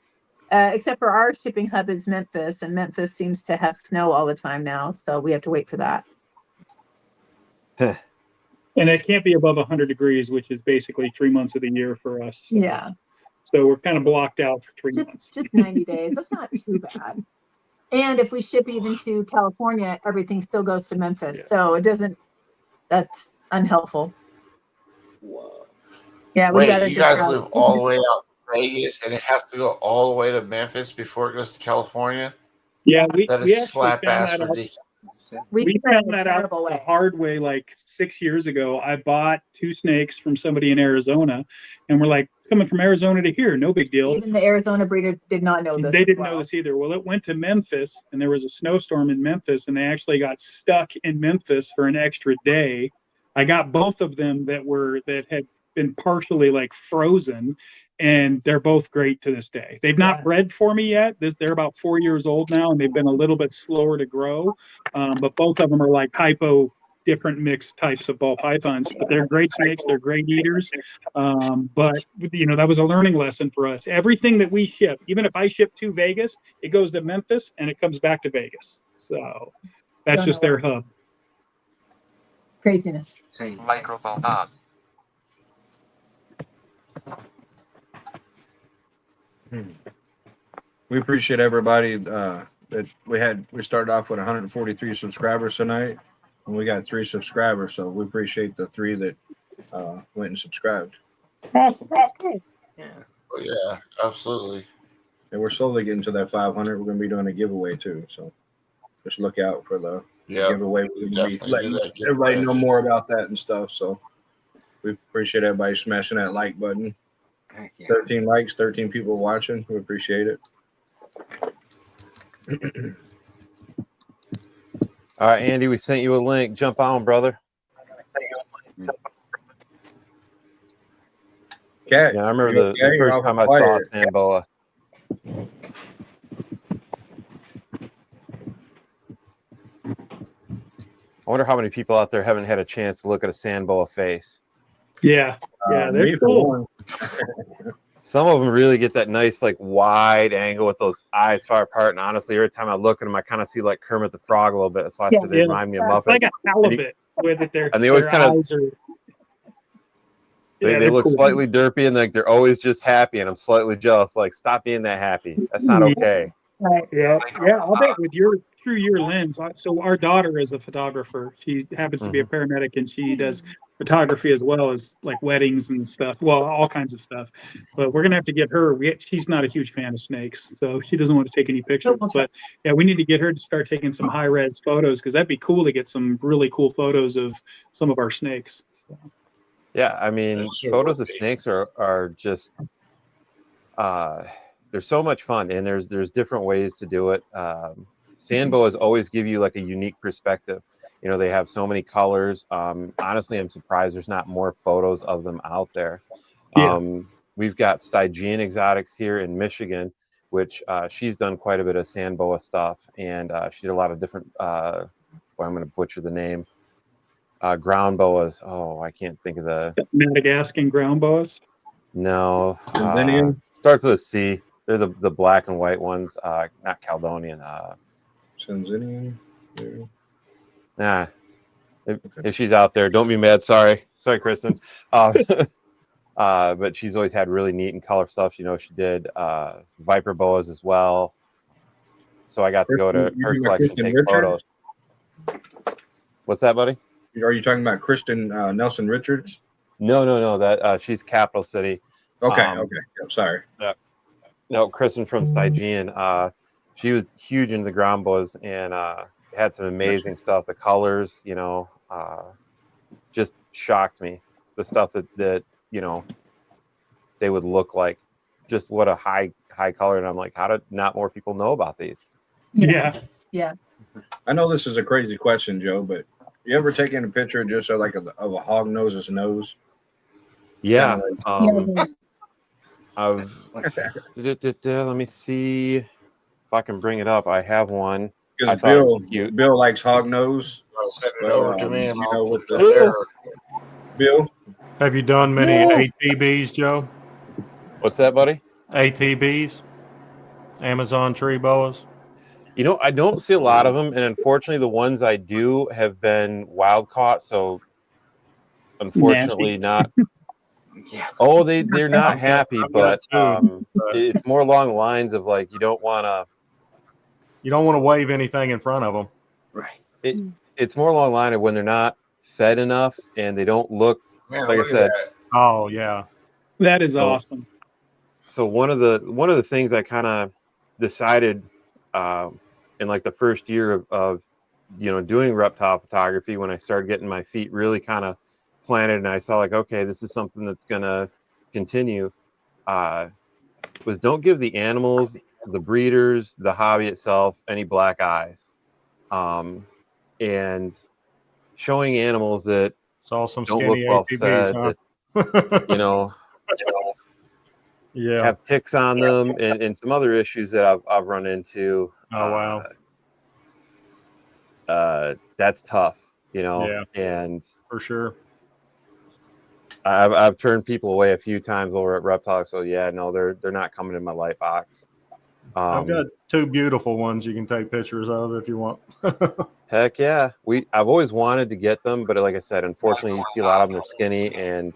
except for our shipping hub is Memphis, and Memphis seems to have snow all the time now, so we have to wait for that. And it can't be above 100 degrees, which is basically 3 months of the year for us. So. Yeah. So we're kind of blocked out for 3 months. Just 90 days. That's not too bad. And if we ship even to California, everything still goes to Memphis. Yeah. So it doesn't, that's unhelpful. Whoa. Yeah. Wait, you guys live all the way out in Vegas and it has to go all the way to Memphis before it goes to California? Yeah. That is slap ass ridiculous. We found that out the hard way like 6 years ago. I bought 2 snakes from somebody in Arizona, and we're like, coming from Arizona to here, no big deal. Even the Arizona breeder did not know this. They didn't know this either. Well, it went to Memphis, and there was a snowstorm in Memphis, and they actually got stuck in Memphis for an extra day. I got both of them that had been partially like frozen, and they're both great to this day. They've not bred for me yet. They're about 4 years old now, and they've been a little bit slower to grow. But both of them are like different mixed types of ball pythons. But they're great snakes. They're great eaters. But that was a learning lesson for us. Everything that we ship, even if I ship to Vegas, it goes to Memphis and it comes back to Vegas. So that's just their hub. Craziness. Microphone on. We appreciate everybody that we started off with 143 subscribers tonight, and we got 3 subscribers, so we appreciate the 3 that went and subscribed. That's great. Yeah. Oh, yeah, absolutely. And we're slowly getting to that 500. We're going to be doing a giveaway too, so just look out for the giveaway. We're going to be letting everybody know more about that and stuff. So we appreciate everybody smashing that like button. 13 likes, 13 people watching. We appreciate it. All right, Andy, we sent you a link. Jump on, brother. Cat, yeah, I remember the first time I saw a Samboa. I wonder how many people out there haven't had a chance to look at a Samboa face. Yeah, they're cool. Some of them really get that nice, like, wide angle with those eyes far apart. And honestly, every time I look at them, I kind of see like Kermit the Frog a little bit. That's why I said they remind me of Muppets. It's like a halibut with it. And they always kind of they look slightly derpy and like they're always just happy. And I'm slightly jealous. Like, stop being that happy. That's not okay. Right. Yeah. I'll bet through your lens. So our daughter is a photographer. She happens to be a paramedic, and she does photography as well as like weddings and stuff. Well, all kinds of stuff. But we're gonna have to get her. She's not a huge fan of snakes, so she doesn't want to take any pictures. But yeah, we need to get her to start taking some high res photos, because that'd be cool to get some really cool photos of some of our snakes. So. Yeah, I mean, It sure photos would of be. snakes are just they're so much fun, and there's different ways to do it. Sand boas always give you like a unique perspective. You know, they have so many colors. Honestly, I'm surprised there's not more photos of them out there. Yeah. We've got Stygian Exotics here in Michigan, which she's done quite a bit of sand boa stuff, and she did a lot of different. Well, I'm going to butcher the name. Ground boas. Oh, I can't think of the. Madagascan ground boas. No, Tanzanian? starts with a C. They're the black and white ones. Not Caledonian. Tanzanian? Yeah. Nah. If, Okay. if she's out there, don't be mad. Sorry, Kristen. But she's always had really neat and color stuff. You know, she did Viper boas as well. So I got to go to You her talking about collection, Kristen take Richards? photos. What's that, buddy? Are you talking about Kristen Nelson Richards? No. That she's Capital City. Okay. Um, Okay. I'm sorry. No, Kristen from Stygian. She was huge into the ground boas and had some amazing stuff. The colors, you know, just shocked me. The stuff that you know they would look like. Just what a high color. And I'm like, how did not more people know about these? Yeah. Yeah. I know this is a crazy question, Joe, but you ever taken a picture just of of a hog nose's nose? Yeah. Kinda I've let me see if I can bring it up. I have one. I Because thought it was cute. Bill likes hog nose. Send it But, over to me, and you I'll know, put with it the up there. Bill, Have you done many ATBs, Joe? What's that, buddy? ATBs, Amazon tree boas. You know, I don't see a lot of them, and unfortunately, the ones I do have been wild caught. So, unfortunately, not. Yeah. Oh, they're not I've got- happy, I've got but two, but it's more along the lines of like you don't want to wave anything in front of them. Right. to. It's more along the line of when they're not fed enough and they don't look Man, like I look at said. that. Oh yeah, That is So- awesome. So one of the things I kind of decided in like the first year of you know doing reptile photography, when I started getting my feet really kind of planted and I saw like, okay, this is something that's gonna continue, was don't give the animals, the breeders, the hobby itself any black eyes, and showing animals that saw some don't look skinny well ATBs, fed, huh? that you know Yeah. have ticks on them and some other issues that I've run into. Oh wow. That's tough, you know. Yeah. And For sure. I've turned people away a few times over at Reptiles. So yeah, no, they're not coming in my light box. I've got two beautiful ones you can take pictures of if you want. Heck yeah, I've always wanted to get them, but like I said, unfortunately, you see a lot of them. They're skinny and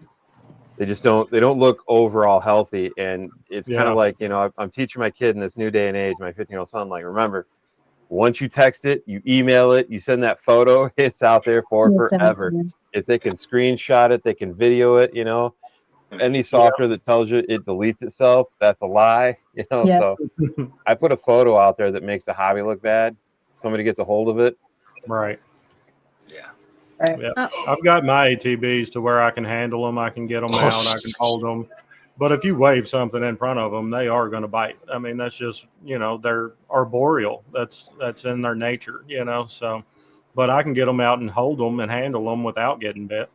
they just don't look overall healthy. And it's kind Yeah. of like, you know, I'm teaching my kid in this new day and age, my 15-year-old son, like, remember, once you text it, you email it, you send that photo, it's out there for forever. If they can screenshot it, they can video it, you know. Any software that tells you it deletes itself, that's a lie, you know. Yeah. So I put a photo out there that makes the hobby look bad. Somebody gets a hold of it. Right. Yeah. Right. Yeah. Oh, I've got my ATBs to where I can handle them. I can get them out. I can hold them. But if you wave something in front of them, they are going to bite. I mean, that's just, you know, they're arboreal. That's in their nature, you know. So, but I can get them out and hold them and handle them without getting bit.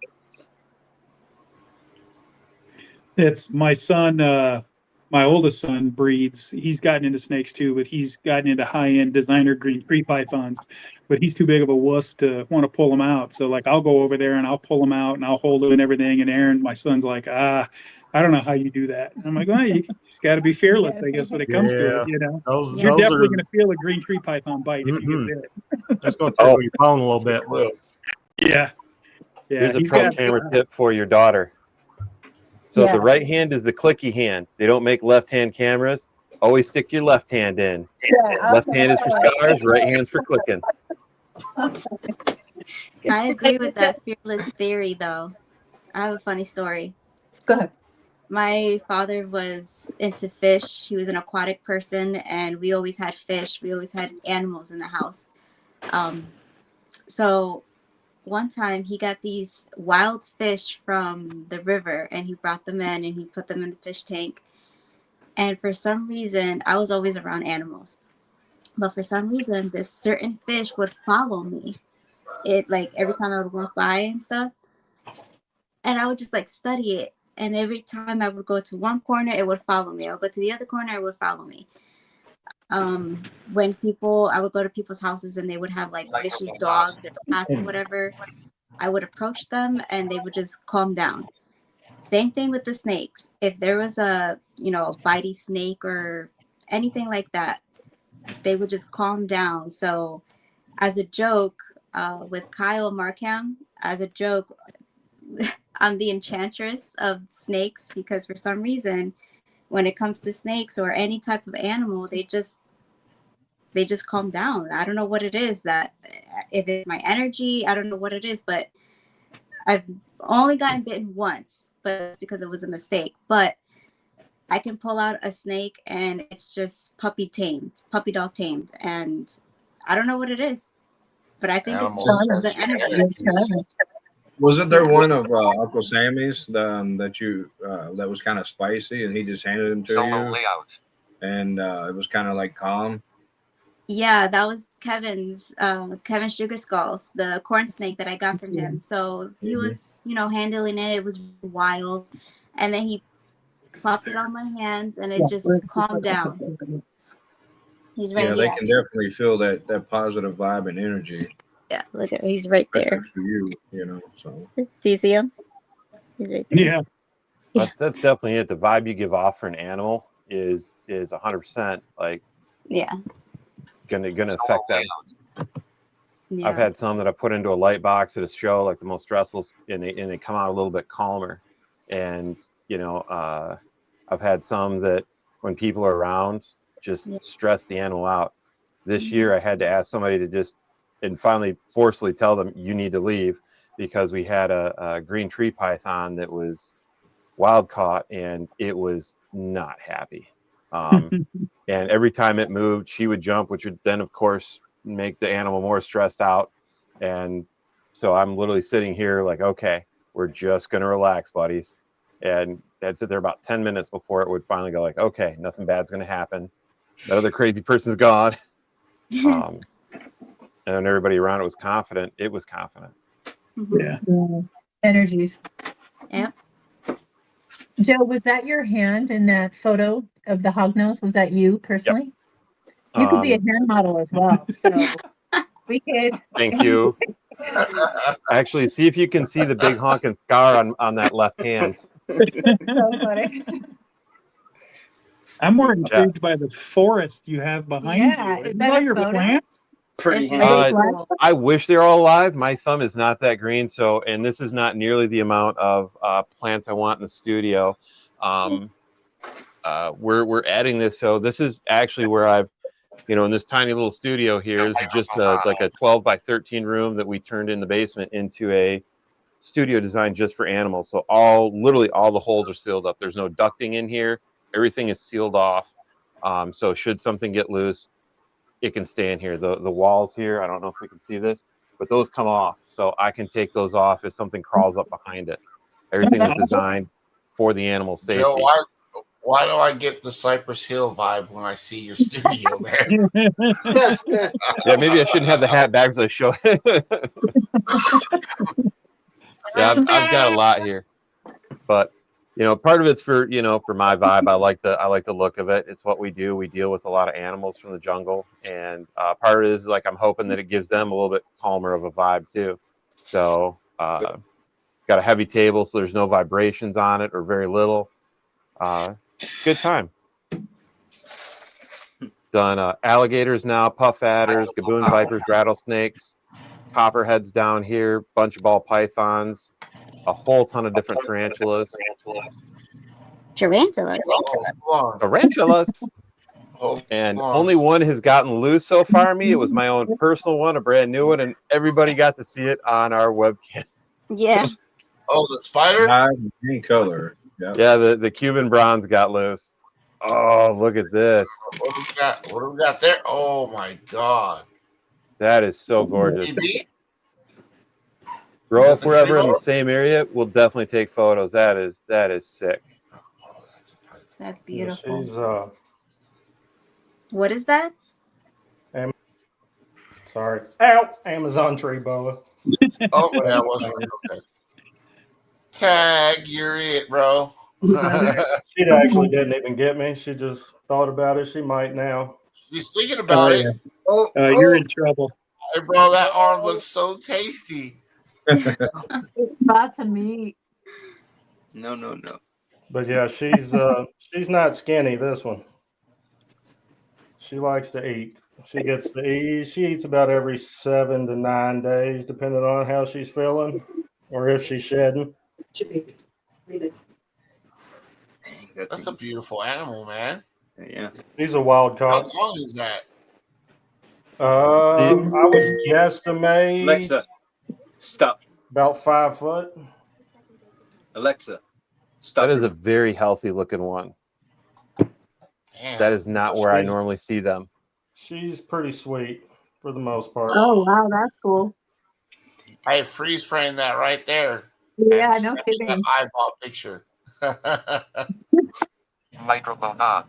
It's my son, my oldest son breeds. He's gotten into snakes too, but he's gotten into high-end designer green tree pythons. But he's too big of a wuss to want to pull them out. So like I'll go over there and I'll pull them out and I'll hold them and everything. And Aaron, my son's like, I don't know how you do that. And I'm like, well, you just got to be fearless, I guess, when it comes to it. You know, Those you're those definitely are going to feel a green tree python bite if you Mhm. get bit. that's going to tickle your bone a little bit. Well, Yeah, yeah. Here's a He's pro got camera tip for your daughter. So if Yeah. the right hand is the clicky hand, they don't make left-hand cameras. Always stick your left hand in. Yeah. Left hand is for scars, right hand's for clicking. I agree with that fearless theory, though. I have a funny story. Go ahead. My father was into fish. He was an aquatic person, and we always had fish. We always had animals in the house. So one time he got these wild fish from the river and he brought them in and he put them in the fish tank. And for some reason, I was always around animals, but for some reason, this certain fish would follow me. It like every time I would walk by and stuff, and I would just like study it. And every time I would go to one corner, it would follow me. I would go to the other corner, it would follow me. When I would go to people's houses and they would have like vicious dogs or cats or whatever, I would approach them and they would just calm down. Same thing with the snakes. If there was a bitey snake or anything like that, they would just calm down. So as a joke, with Kyle Markham, as a joke, I'm the enchantress of snakes because for some reason, when it comes to snakes or any type of animal, they just calm down. I don't know what it is, that if it's my energy, I don't know what it is, but I've only gotten bitten once, but it's because it was a mistake. But I can pull out a snake and it's just puppy dog tamed. And I don't know what it is, but I think it's just the energy. Wasn't there one of Uncle Sammy's that was kind of spicy, and he just handed him to Solo you, layout. and it was kind of like calm? Yeah, that was Kevin's Kevin Sugar Skulls, the corn snake that I got from him. So he was, handling it. It was wild. And then he plopped it on my hands and it just calmed down. He's right Yeah, here. they can definitely feel that positive vibe and energy. Yeah, look at he's right there. For you, so. Do you see him? He's right there. Yeah. That's definitely it. The vibe you give off for an animal is 100% like gonna affect them. Yeah. I've had some that I put into a light box at a show, like the most stressful, and they come out a little bit calmer. And I've had some that when people are around just stress the animal out. This year I had to ask somebody to just and finally forcefully tell them you need to leave because we had a green tree python that was wild caught and it was not happy. And every time it moved, she would jump, which would then, of course, make the animal more stressed out. And so I'm literally sitting here like, okay, we're just going to relax, buddies. And I'd sit there about 10 minutes before it would finally go like, okay, nothing bad's going to happen. That other crazy person's gone. And everybody around it was confident. It was confident. Yeah. Energies. Yep. Joe, was that your hand in that photo of the hognose? Was that you personally? Yep. You could be a hand model as well. So we could. Thank you. Actually, see if you can see the big honking scar on that left hand. So funny. I'm more intrigued by the forest you have behind you. Is Is that all a your photo? plants? Pretty It's handy. really cool. I wish they're all alive. My thumb is not that green, and this is not nearly the amount of plants I want in the studio. We're adding this, so this is actually where I've, in this tiny little studio here, this is just like a 12 by 13 room that we turned in the basement into a studio designed just for animals. So literally all the holes are sealed up. There's no ducting in here. Everything is sealed off. So should something get loose, it can stay in here. The walls here, I don't know if we can see this, but those come off. So I can take those off if something crawls up behind it. Everything is designed for the animal safety. Joe, why do I get the Cypress Hill vibe when I see your studio there? Yeah, maybe I shouldn't have the hat back for the show. Yeah, I've got a lot here, but part of it's for for my vibe. I like the look of it. It's what we do. We deal with a lot of animals from the jungle, and part of it is like I'm hoping that it gives them a little bit calmer of a vibe too. So got a heavy table, so there's no vibrations on it or very little. Good time. Done alligators now, puff adders, gaboon vipers, rattlesnakes, copperheads down here, bunch of ball pythons, a whole ton of different tarantulas. Tarantulas. Tarantulas. And only one has gotten loose so far. It was my own personal one, a brand new one, and everybody got to see it on our webcam. Yeah. Oh, the spider? Green color. Yep. Yeah, the Cuban bronze got loose. Oh, look at this. What do we got there? Oh my God. That is so gorgeous. Grow Is up that the wherever tree in the lord? same area. We'll definitely take photos. That is sick. Oh, that's a python. That's Yeah, beautiful. she's What is that? sorry. Ow! Amazon tree boa. Oh, yeah, it was okay. Tag, you're it, bro. She actually didn't even get me. She just thought about it. She might now. She's thinking Oh, about it. yeah. Oh, You're in trouble. Hey, bro, that arm looks so tasty. Lots of meat. No. But yeah, she's not skinny. This one. She likes to eat. She gets to eat. She eats about every 7 to 9 days, depending on how she's feeling or if she's shedding. That's a beautiful animal, man. Yeah. She's a wild How caught. long is that? I would guesstimate Alexa, stop. about 5 foot. Alexa, stop. That is a very healthy looking one. Damn. That is not where I normally see them. She's pretty sweet for the most part. Oh wow, that's cool. Hey, freeze frame that right there. Yeah, And no send me kidding. that eyeball picture. Microphone on.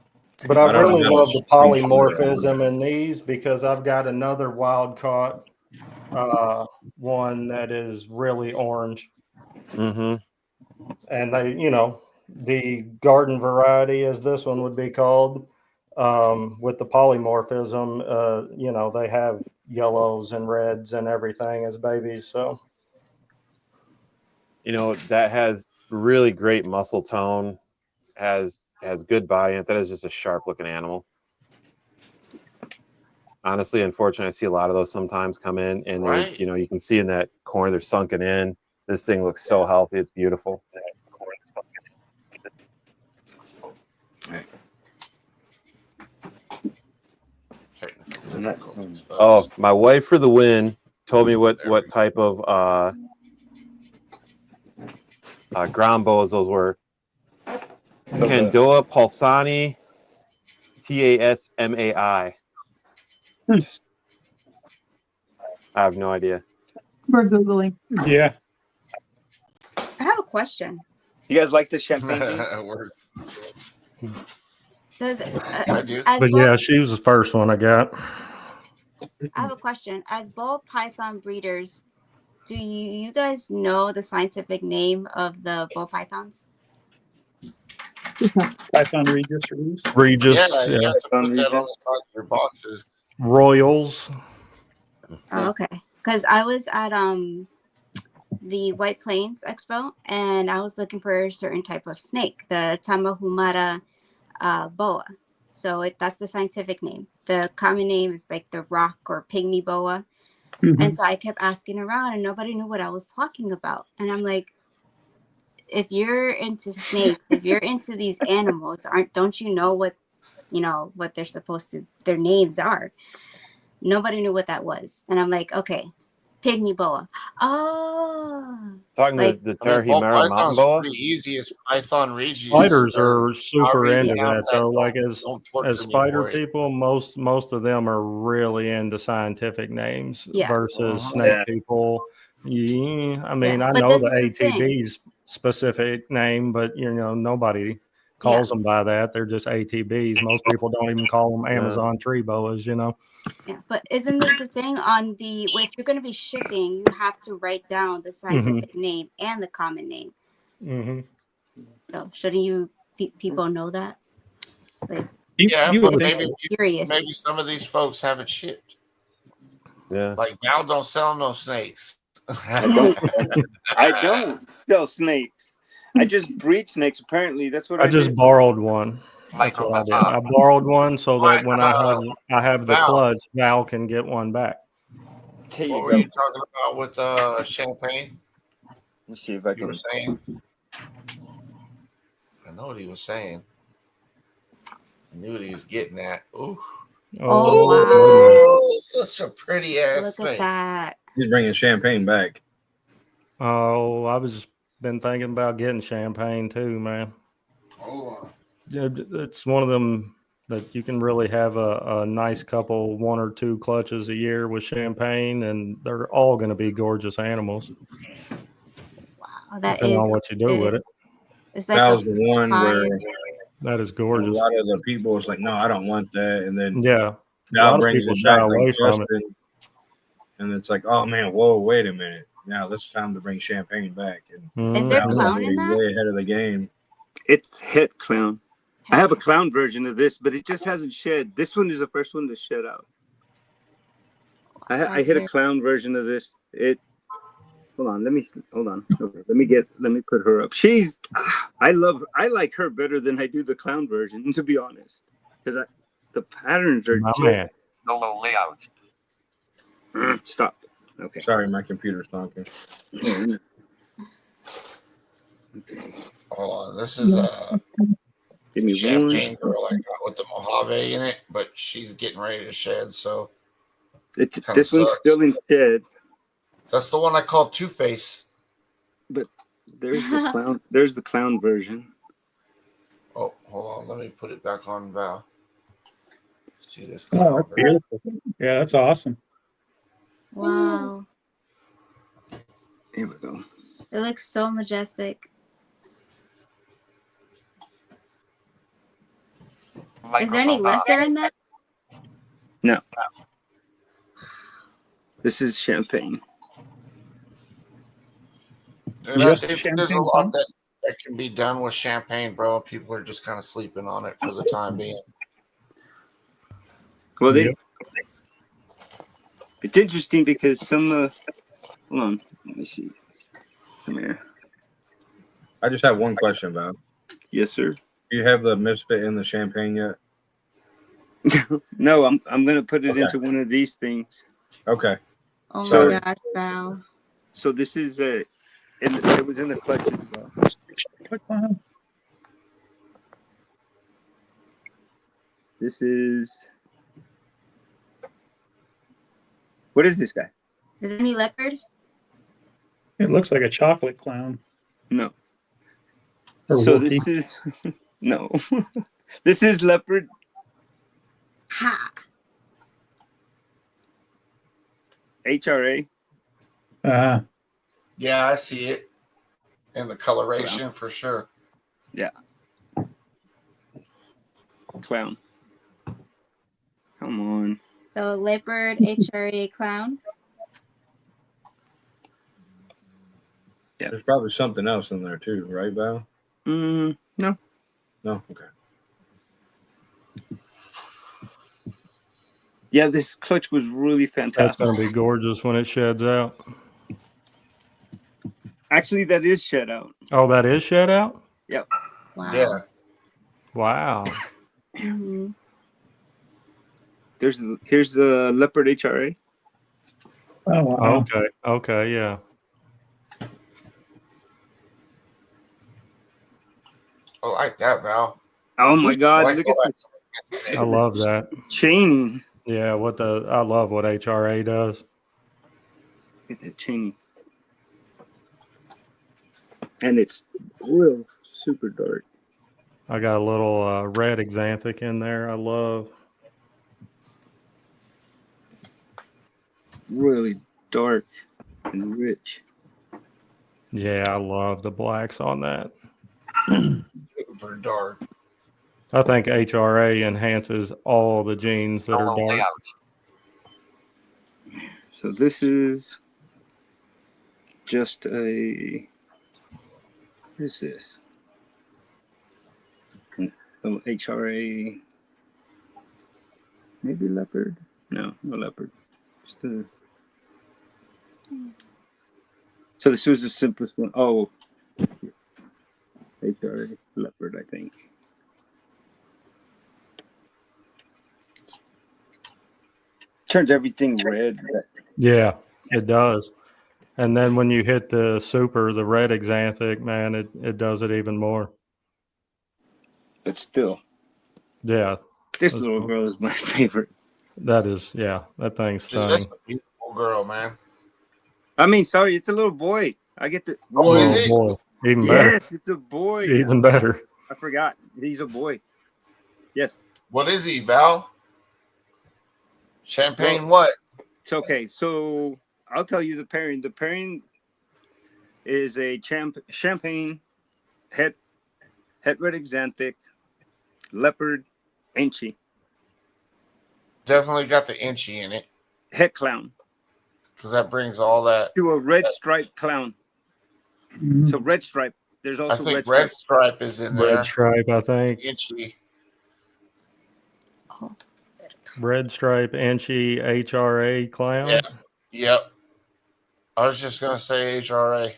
But I I don't really know how love much the space you polymorphism in these because I've got another wild caught one that is really orange. Mm-hmm. And they, the garden variety, as this one would be called, with the polymorphism, they have yellows and reds and everything as babies. So, That has really great muscle tone, has good body, and that is just a sharp looking animal. Honestly, unfortunately, I see a lot of those sometimes come in, and Right. you can see in that corner they're sunken in. This thing looks so healthy; it's beautiful. Oh, my wife for the win told me what type of ground boas those were. Candoa pulsani, Tasmai. I have no idea. We're Googling. Yeah. I have a question. You guys like the champagne? Does I do. but yeah, she was the first one I got. I have a question. As ball python breeders, do you guys know the scientific name of the ball pythons? Python Regis release. Regis, Yeah, you yeah. have to put that on the side of your boxes. Royals. Oh, okay. Because I was at the White Plains Expo and I was looking for a certain type of snake, the Tamahumara boa. So that's the scientific name. The common name is like the rock or pygmy boa. Mhm. And so I kept asking around and nobody knew what I was talking about. And I'm like, if you're into snakes, if you're into these animals, don't you know what they're supposed to, their names are? Nobody knew what that was. And I'm like, okay, pygmy boa. Oh, Talking like, the Ball Tarahumara mountain python's boa. pretty easy. It's Python regius. Spiders or are super however you into pronounce that though. Like Don't torture as me spider for it. people, most of them are really into scientific names Yeah. versus Uh-huh. snake Yeah. people. Yeah, I mean, Yeah, I but know this the is the thing. ATB's specific name, but nobody calls them by that. They're just ATBs. Most people don't even call them Amazon tree boas. Yeah, but isn't this the thing if you're going to be shipping, you have to write down the scientific name and the common name. Mm-hmm. So shouldn't you people know that? Like, Yeah, You but would think maybe so. maybe some of these folks haven't shipped. Yeah. Like Val don't sell no snakes. I don't sell snakes. I just breed snakes. Apparently, that's what I I just do. borrowed one. That's what I did. I borrowed one so that when I have the Val. clutch, Val can get one back. There What you were go. you talking about with champagne? Let's see if I You can. were saying. I know what he was saying. I knew what he was getting at. Ooh. Oh, wow. Such a pretty ass look snake. at that. He's bringing champagne back. Oh, I was been thinking about getting champagne too, man. Hold on. Yeah, it's one of them that you can really have a nice couple, 1 or 2 clutches a year with champagne, and they're all going to be gorgeous animals. Wow, that Depending is on what you do good. with it. It's like That a was the one where fire. That is a gorgeous. lot of the people was like, no, I don't want that. And then Yeah. A Val lot of brings people it shy back away like from it. Justin. And it's like, oh man, whoa, wait a minute. Now it's time to bring champagne back. And Is there Val's clown already in that? way ahead of the game. It's het clown. I have a clown version of this, but it just hasn't shed. This one is the first one to shed out. I hit a clown version of this. Hold on. Okay, let me put her up. I like her better than I do the clown version, to be honest, because the patterns are My just man. Solo layout. Stop. Okay. Sorry, my computer's talking. Hold on. This is Give me champagne girl I got with the Mojave in it, but she's getting ready to shed. So this kinda one's sucks. still in shed, That's the one I call Two-Face. but there's the clown. There's the clown version. Oh, hold on. Let me put it back on Val. See this Oh, clown that's girl. beautiful. Yeah, that's awesome. Wow. Here we go. It looks so majestic. Is there any lesser in that? No. This is champagne. Dude, Just I think champagne there's a lot clown? that can be done with champagne, bro. People are just kind of sleeping on it for the time being. Well, Yep. it's interesting because some. Hold on. Let me see. Come here. I just have one question, Val. Yes, sir. Do you have the Misfit in the champagne yet? No, I'm gonna put it Okay. into one of these things. Okay. Oh So- my gosh, Val. So this is it was in the clutch as well. This is. What is this guy? Is there any leopard? It looks like a chocolate clown. No. Or So wolfie. this is no. This is leopard. Ha! HRA. Uh, Yeah, I see it. And the coloration for sure. Clown. Come on. So leopard, HRA, clown. There's probably something else in there too, right, Val? No. No? Okay. Yeah, this clutch was really That's fantastic. going to be gorgeous when it sheds out. Actually, that is shed out. Oh, that is shed out? Wow. Yeah. Wow. Mhm. Here's the leopard HRA. oh, wow. Okay, yeah. I like that, Val. Oh my God! like Look at all this I love that. chaining. Yeah, I love what HRA does. Look at that chaining. And it's real super dark. I got a little red xanthic in there. I love. Really dark and rich. Yeah, I love the blacks on that. Super dark. I think HRA enhances all the genes that are Solo dark. layout. So this is just a. What is this? HRA. Maybe leopard? No leopard. Just a. So this was the simplest one. Oh, HRA leopard, I think. Turns everything red. Yeah, it does. And then when you hit the super, the red xanthic, man, it does it even more. But still, Yeah, this That's little cool. girl is my favorite. that thing's Dude, that's stunning. a beautiful girl, man. I mean, sorry, it's a little boy. I get the. Oh, is Oh it? boy, even better, Yes, it's a boy. even better. I forgot. He's a boy. Yes. What is he, Val? Champagne Well, what? It's okay. So I'll tell you the pairing. The pairing is a champagne, het red xanthic, leopard, inchy, Definitely got the inchy in it het clown because that brings all that. to a red striped clown. So red stripe. There's I also think red red stripe. stripe is in there. Red stripe, I think. Inchy. Red stripe, Inchy, HRA clown. Yeah. Yep. I was just gonna say HRA.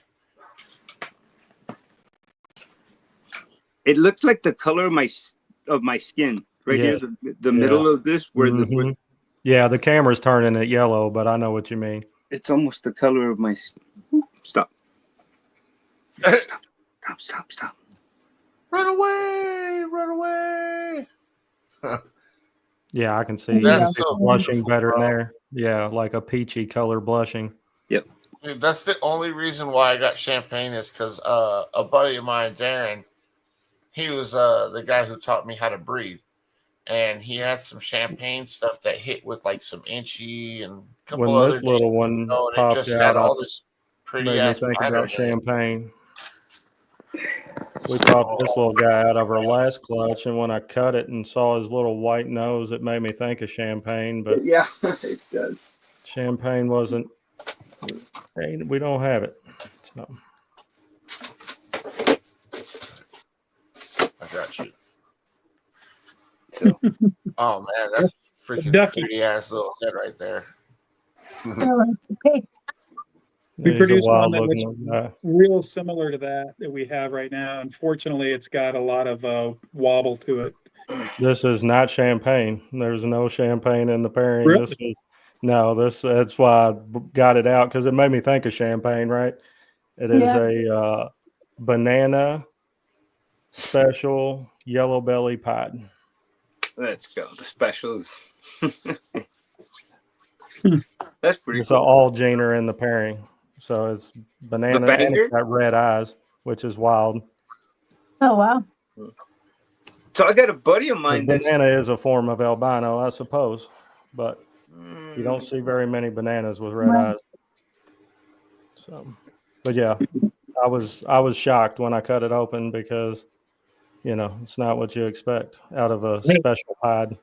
It looks like the color of my skin right here, the middle of this, where Mhm. Yeah, the camera's turning it yellow, but I know what you mean. it's almost the color of my. Stop. Stop. Run away! Run away! Yeah, I can see That's so blushing better in bro. there. Yeah, like a peachy color blushing. Yep. Dude, that's the only reason why I got champagne is because a buddy of mine, Darren, he was the guy who taught me how to breed. And he had some champagne stuff that hit with like some inchy and a couple When other this little genes, one and it popped just had out, all this pretty made me ass think pattern about in it. champagne. We popped this little guy out of our last clutch, and when I cut it and saw his little white nose, it made me think of champagne. But Yeah, it does. champagne wasn't. We don't have it. So. I got you. So. Oh man, that's freaking Ducky. pretty ass little head right there. We He's a produced one that wild-looking looks little guy. real similar to that we have right now. Unfortunately, it's got a lot of wobble to it. This is not champagne. There's no champagne in the pairing. Really? That's why I got it out, because it made me think of champagne, right? It is a banana special yellow belly pod. Let's go. The specials. That's pretty It's cool. all gene are in the pairing. So it's banana and it's got red eyes, which is wild. Oh, wow. So I got a buddy of mine that's... Banana is a form of albino, I suppose. But you don't see very many bananas with red eyes. So, but yeah, I was shocked when I cut it open because, it's not what you expect out of a special pod.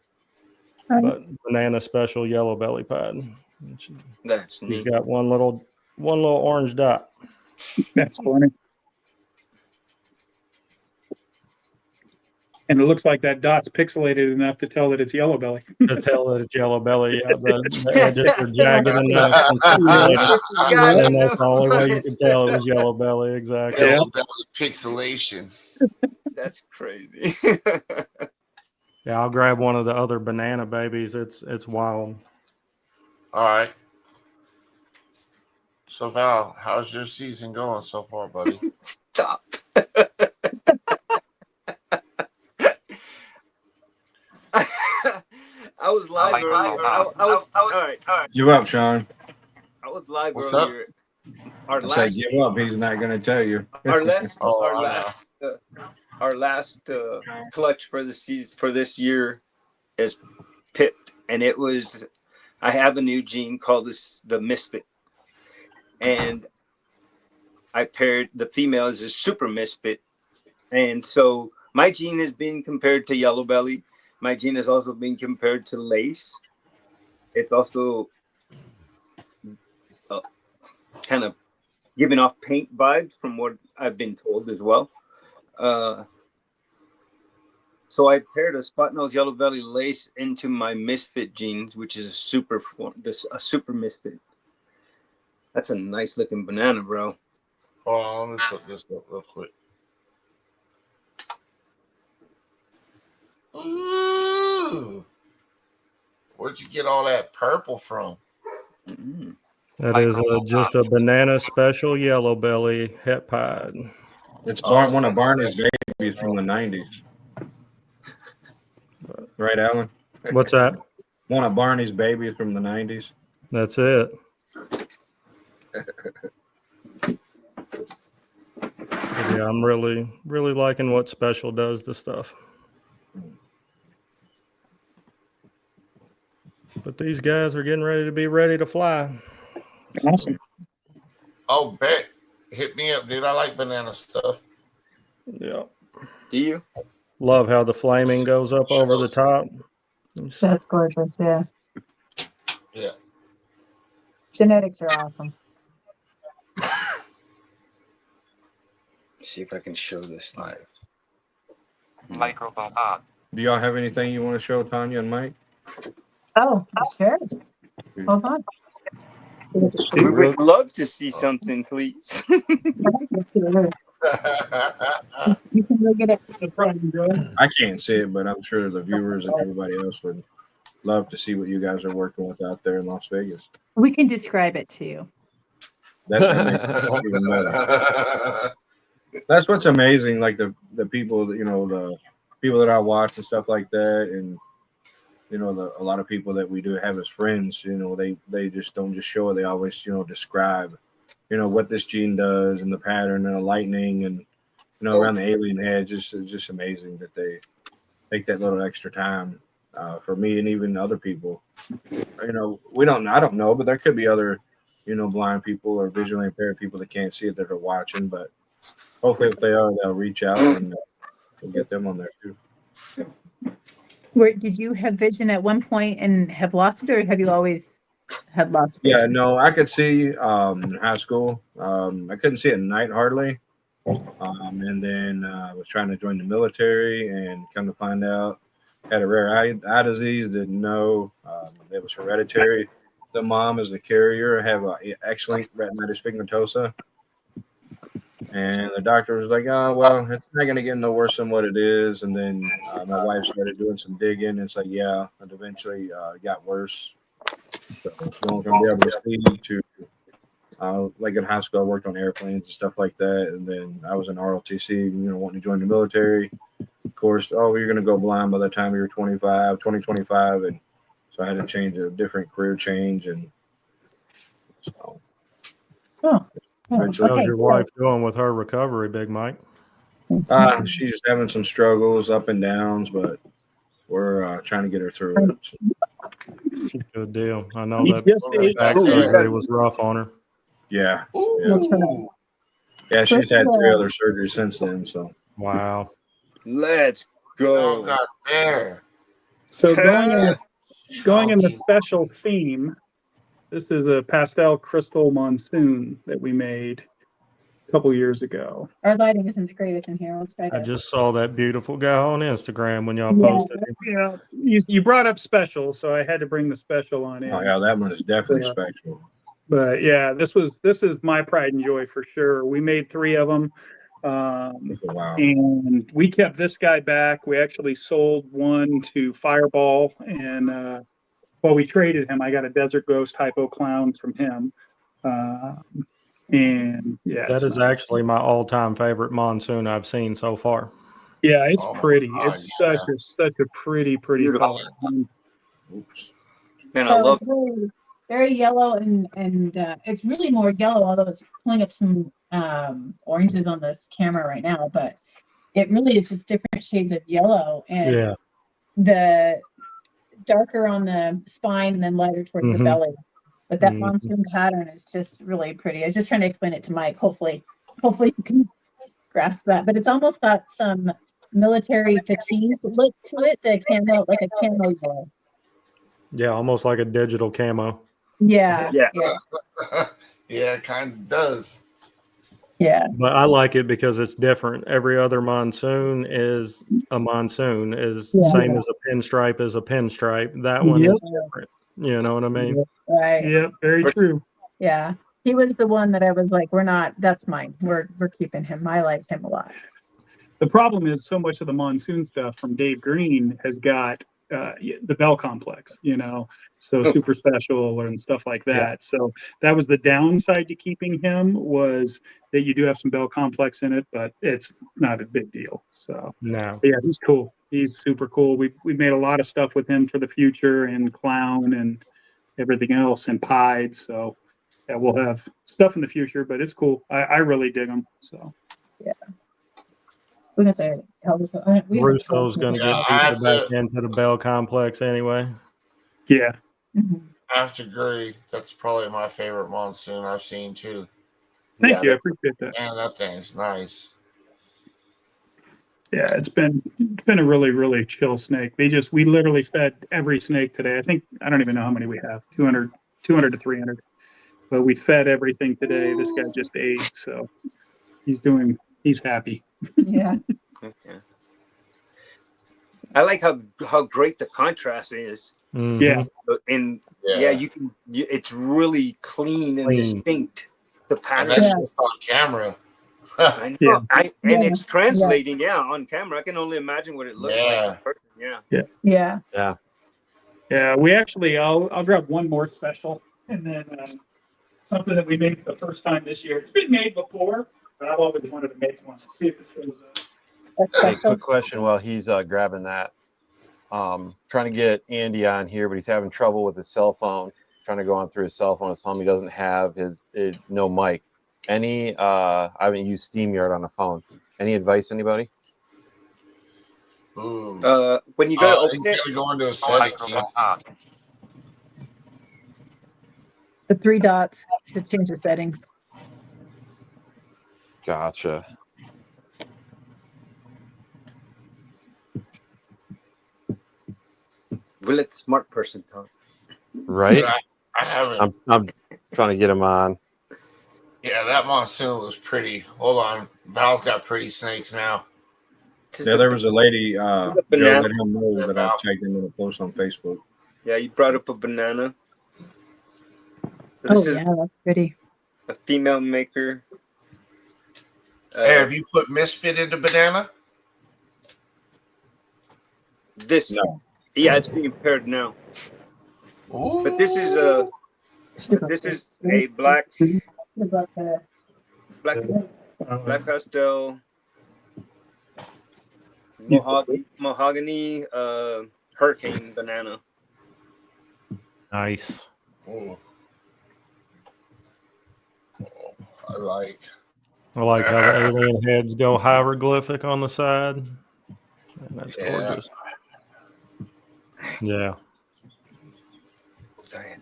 Right. But banana special yellow belly pod. That's He's neat. got one little orange dot. That's funny. And it looks like that dot's pixelated enough to tell that it's yellow belly. To tell that it's yellow belly, yeah, the edges are jagged enough and pixelated, and that's the only way you can tell it was yellow belly. Exactly. Yellow belly pixelation. That's crazy. Yeah, I'll grab one of the other banana babies. It's wild. All right. So Val, how's your season going so far, buddy? Stop. I was live earlier. I was all right. Give up, Sean. I was live What's earlier. I say give up. He's not going to tell you. Our last, Oh, our last clutch for the season for this year is pipped, and it was. I have a new gene called the Misfit, and I paired the female as a super misfit, and so my gene has been compared to yellow belly. My gene has also been compared to lace. It's also kind of giving off paint vibes from what I've been told as well. So I paired a spot nose yellow belly lace into my misfit genes, which is a super misfit. That's a nice looking banana, bro. hold on, let me put this up real quick. Ooh. Where'd you get all that purple from? Mm-hmm. That is just a banana special yellow belly het pod. It's one of Barney's babies from the 90s. Right, Alan? What's that? One of Barney's babies from the 90s. That's it. Yeah, I'm really liking what Special does to stuff. But these guys are getting ready to fly. Awesome. Oh, bet. Hit me up, dude. I like banana stuff. Yeah. Do you? Love how the flaming goes up over the top. That's gorgeous. Yeah. Yeah. Genetics are awesome. See if I can show this thing. Microphone on. Do y'all have anything you want to show Tanya and Mike? Oh, sure. Hold on. We would love to see something, please. Let's get it. You can look at it. No problem, Joe. I can't see it, but I'm sure the viewers and everybody else would love to see what you guys are working with out there in Las Vegas. We can describe it to you. That makes it even better. That's what's amazing. Like the people that, the people that I watch and stuff like that, and a lot of people that we do have as friends, they just don't just show it. They always, describe, what this gene does and the pattern and the lightning and, around the alien head. It's just amazing that they take that little extra time for me and even other people. I don't know, but there could be other, blind people or visually impaired people that can't see it that are watching, but hopefully if they are, they'll reach out and we'll get them on there too. Did you have vision at one point and have lost it, or have you always had lost vision? Yeah, no, I could see in high school. I couldn't see at night hardly. And then I was trying to join the military and come to find out had a rare eye disease, didn't know it was hereditary. The mom is the carrier. I have X-linked retinitis pigmentosa. And the doctor was like, oh, well, it's not going to get no worse than what it is. And then my wife started doing some digging. And it's like, yeah, it eventually got worse. So going from be able to see to, like in high school, I worked on airplanes and stuff like that. And then I was in ROTC, wanting to join the military. Of course, you're going to go blind by the time you're 2025. And so I had to change a different career change. And so. How's your wife doing with her recovery, Big Mike? She's having some struggles, up and downs, but we're trying to get her through it. Good deal. I know that back surgery was rough on her. Yeah. Ooh. Yeah, she's had 3 other surgeries since then. So wow. Let's go. Oh, God, there. So going in the special theme, this is a pastel crystal monsoon that we made a couple years ago. Our lighting isn't the greatest in here. Let's try I that. just saw that beautiful guy on Instagram when y'all posted it. Yeah, you brought up special, so I had to bring the special on in. Oh yeah, that one is definitely special. But yeah, this is my pride and joy for sure. We made 3 of them. Wow. And we kept this guy back. We actually sold one to Fireball, and we traded him. I got a Desert Ghost Hypo Clown from him. And yeah, that is actually my all-time favorite monsoon I've seen so far. Yeah, it's pretty. God, it's such a pretty color. Oops. Man, So I love it's very, very yellow, and it's really more yellow, although it's pulling up some oranges on this camera right now, but it really is just different shades of yellow, and the darker on the spine and then lighter towards the belly. But that monsoon pattern is just really pretty. I was just trying to explain it to Mike. Hopefully you can grasp that. But it's almost got some military fatigue look to it, the camo, like a camo yellow. Yeah, almost like a digital camo. Yeah. Yeah, it kind of does. Yeah. But I like it because it's different. Every other monsoon is a monsoon, same as a pinstripe is a pinstripe. That one is different. You know what I mean? Right. Yep, very true. Yeah. He was the one that I was like, that's mine. We're keeping him. I liked him a lot. The problem is so much of the monsoon stuff from Dave Green has got the Bell complex, so super special and stuff like that. Yeah. So that was the downside to keeping him, was that you do have some Bell complex in it, but it's not a big deal. So no, yeah, he's cool. He's super cool. We made a lot of stuff with him for the future, and clown and everything else, and pied. So yeah, we'll have stuff in the future, but it's cool. I really dig him. So yeah. We got the Russo's going to get back into the Bell complex anyway. Yeah. Mhm. I have to agree. That's probably my favorite monsoon I've seen too. Thank Yeah, you. I appreciate that. Man, that thing's nice. Yeah, it's been a really, really chill snake. We literally fed every snake today. I don't even know how many we have, 200 to 300. But we fed everything today. This guy just ate, so he's happy. Yeah. Okay. I like how great the contrast is. Yeah. And Yeah. it's really clean and Clean. distinct. The And pattern. that's Yeah. just on camera. I know. Yeah. And Yeah. it's translating, on camera. I can only imagine what it looks like in person. Yeah. Yeah. Yeah, we actually, I'll grab one more special, and then something that we made for the first time this year. It's been made before, but I've always wanted to make one. See if it shows up. That's Hey, special. quick question while he's grabbing that. Trying to get Andy on here, but he's having trouble with his cell phone. Trying to go on through his cell phone. It's telling me he doesn't have no mic. I haven't used SteamYard on the phone. Any advice, anybody? Ooh. When you go to open He's it, gonna go into a Microphone settings. on. The 3 dots to change the settings. Gotcha. we'll let the smart person talk. Right? I haven't. I'm trying to get him on. Yeah, that monsoon was pretty. Hold on. Val's got pretty snakes now. Yeah, there was a lady, a Joe, banana. let him know that I've tagged him in a post on Facebook. Yeah, you brought up a banana. So Oh, this is yeah, that's pretty. a female maker. Hey, have you put Misfit into banana? This, No. yeah, it's being paired now. Ooh. But this is a black pastel mahogany hurricane banana. Nice. Ooh. I like. I like how the alien heads go hieroglyphic on the side. And that's gorgeous. Yeah. Go ahead.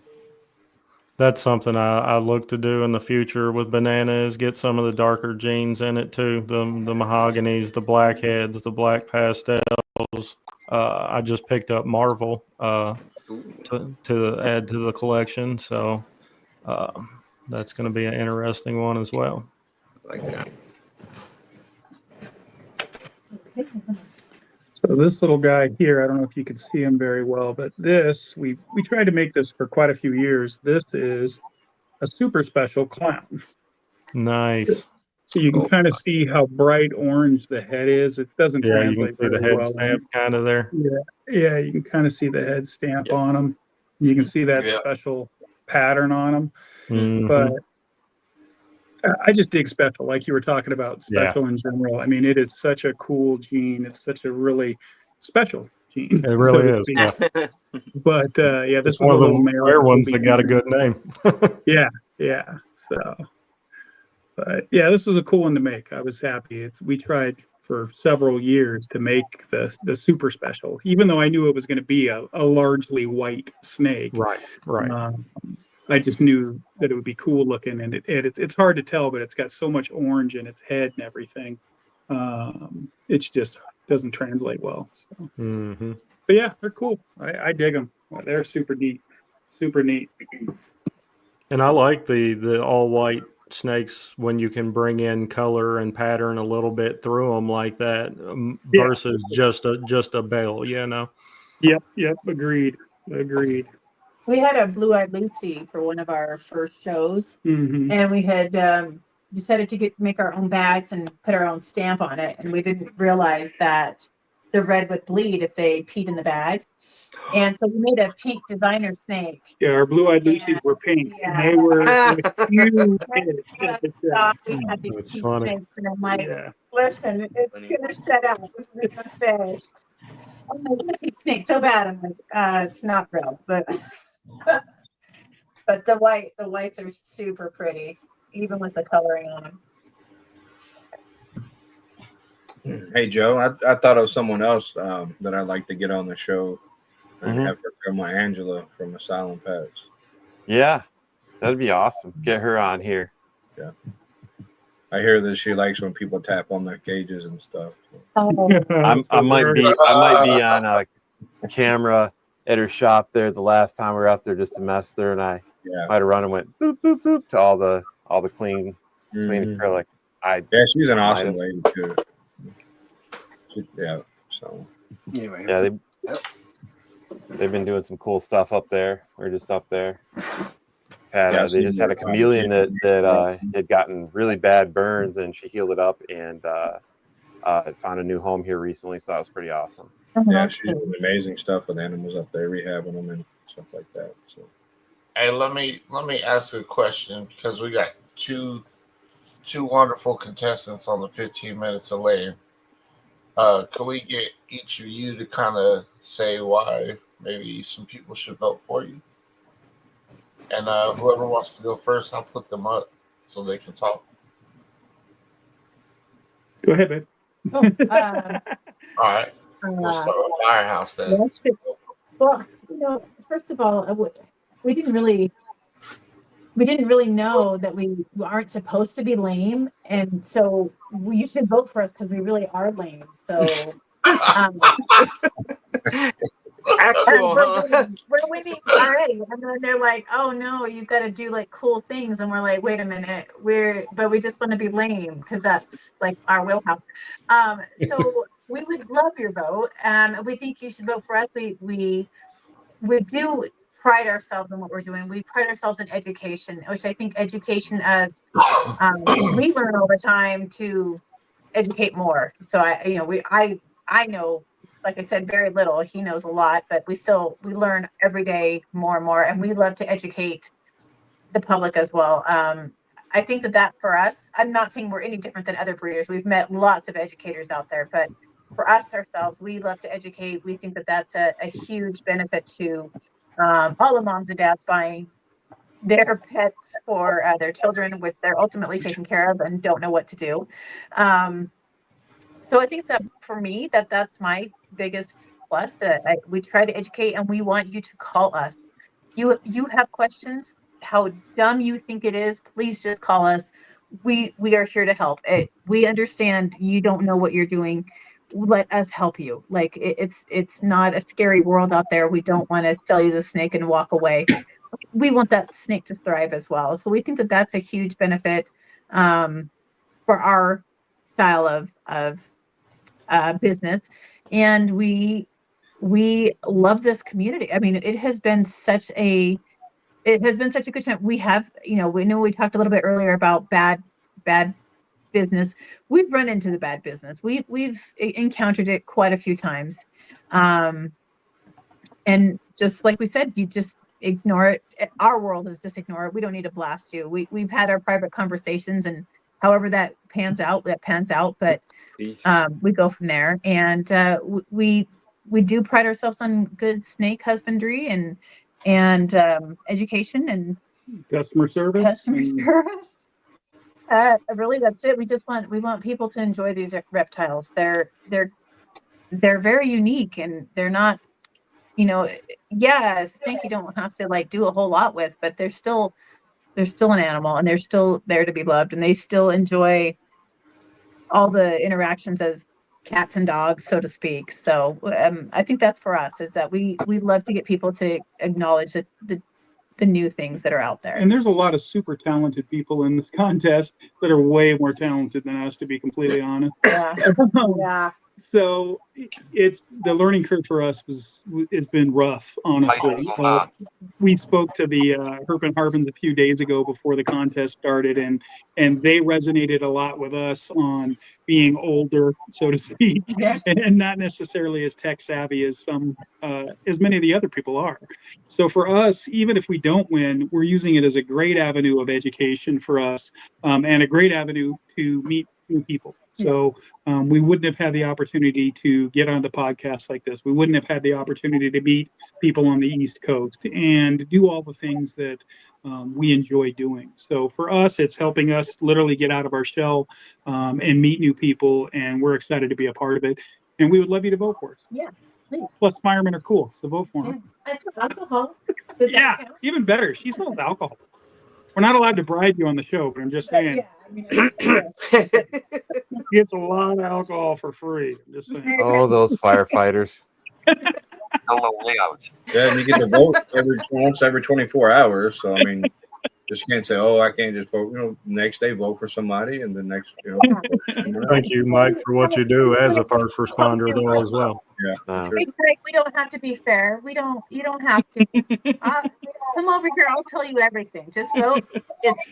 That's something I look to do in the future with banana is get some of the darker genes in it too. The mahoganies, the blackheads, the black pastels. I just picked up Marvel to add to the collection. So that's going to be an interesting one as well. Like that. So this little guy here, I don't know if you can see him very well, but this, we tried to make this for quite a few years. This is a super special clown. Nice. So you can kind of see how bright orange the head is. It doesn't Yeah, you can translate see the very head well. stamp kind of there. Yeah, you can kind of see the head stamp on them. You can see that special pattern on them. Mhm. But I just dig special, like you were talking about special in general. I mean, it is such a cool gene. It's such a really special gene. It really is. speak. Yeah. But yeah, this It's is one a of little the male. rare ones that got a good name. Yeah. So, but yeah, this was a cool one to make. I was happy. We tried for several years to make the super special, even though I knew it was going to be a largely white snake. Right. I just knew that it would be cool looking, and it's hard to tell, but it's got so much orange in its head and everything. It just doesn't translate well. So. Mm-hmm. But yeah, they're cool. I dig them. They're super neat. Super neat. And I like the all white snakes when you can bring in color and pattern a little bit through them like that versus just a bale, you know. Yep. Agreed. We had a blue-eyed Lucy for one of our first shows, and we had decided to make our own bags and put our own stamp on it, and we didn't realize that the red would bleed if they peed in the bag. And so we made a pink designer snake. Yeah, our blue-eyed Lucies were pink. Yeah. And they were huge. We had these That's pink funny. snakes, and I'm like, listen, it's gonna set out. This is gonna stay. I'm like, pink snake so bad. I'm like, it's not real, but but the whites are super pretty, even with the coloring on them. Hey, Joe, I thought of someone else that I'd like to get on the show. and have her film my Angela from Asylum Pets. Yeah, that'd be awesome. Get her on here. Yeah. I hear that she likes when people tap on their cages and stuff. I might be on a camera at her shop there the last time we were out there just to mess with her, and I might have run and went boop boop boop to all the clean acrylic. She's an awesome lady too. So Anyway. Yeah, they've been doing some cool stuff up there. We're just up there. They just had a chameleon that had gotten really bad burns, and she healed it up and found a new home here recently. So that was pretty awesome. Yeah, she's doing amazing stuff with animals up there, rehabbing them and stuff like that. So, hey, let me ask a question because we got two wonderful contestants on the 15 minutes of laying. Can we get each of you to kind of say why maybe some people should vote for you? And whoever wants to go first, I'll put them up so they can talk. Go ahead, babe. All right. We'll start with Firehouse then. Well, first of all, we didn't really know that we aren't supposed to be lame, and so you should vote for us because we really are lame. So, we're winning already, and then they're like, "Oh no, you've got to do like cool things," and we're like, "Wait a minute, we just want to be lame because that's like our wheelhouse." So we would love your vote. We think you should vote for us. We do pride ourselves in what we're doing. We pride ourselves in education, which I think education as we learn all the time to educate more. So I know, like I said, very little. He knows a lot, but we learn every day more and more, and we love to educate the public as well. I think that for us, I'm not saying we're any different than other breeders. We've met lots of educators out there, but for us ourselves, we love to educate. We think that that's a huge benefit to all the moms and dads buying their pets for their children, which they're ultimately taking care of and don't know what to do. So I think that for me, that's my biggest plus. We try to educate, and we want you to call us. You have questions, how dumb you think it is, please just call us. We are here to help. We understand you don't know what you're doing. Let us help you. Like it's not a scary world out there. We don't want to sell you the snake and walk away. We want that snake to thrive as well. So we think that that's a huge benefit for our style of business, and we love this community. I mean, it has been such a good time. We know we talked a little bit earlier about bad business. We've run into the bad business. We've encountered it quite a few times, and just like we said, you just ignore it. Our world is just ignore it. We don't need to blast you. We've had our private conversations, and however that pans out. But we go from there, and we do pride ourselves on good snake husbandry and education and customer service. Really, that's it. We want people to enjoy these reptiles. They're very unique, and they're not, snake you don't have to like do a whole lot with, but they're still an animal, and they're still there to be loved, and they still enjoy all the interactions as cats and dogs, so to speak. So I think that's for us, is that we love to get people to acknowledge that the new things that are out there. And there's a lot of super talented people in this contest that are way more talented than us, to be completely honest. Yeah. So it's the learning curve for us has been rough, honestly. So we spoke to the Herp and Harbins a few days ago before the contest started, and they resonated a lot with us on being older, so to speak, and not necessarily as tech savvy as many of the other people are. So for us, even if we don't win, we're using it as a great avenue of education for us, and a great avenue to meet new people. So we wouldn't have had the opportunity to get on the podcasts like this. We wouldn't have had the opportunity to meet people on the East Coast and do all the things that we enjoy doing. So for us, it's helping us literally get out of our shell and meet new people, and we're excited to be a part of it. And we would love you to vote for us. Yeah. Please. Plus, firemen are cool, so vote for them. I still alcohol. Does that Yeah, count? even better. She sells alcohol. We're not allowed to bribe you on the show, but I'm just saying. Yeah, I mean, it's just, She gets a lot of alcohol for free. I'm just saying. Oh, those firefighters. Solo layout. Yeah, and you get to vote once every 24 hours. So I mean, just can't say, oh, I can't just vote. Next day vote for somebody, and the next, vote for someone else. Thank you, Mike, for what you do as a first responder, though, as well. Yeah, Uh, for sure. we don't have to be fair. You don't have to. Come over here. I'll tell you everything. Just vote. It's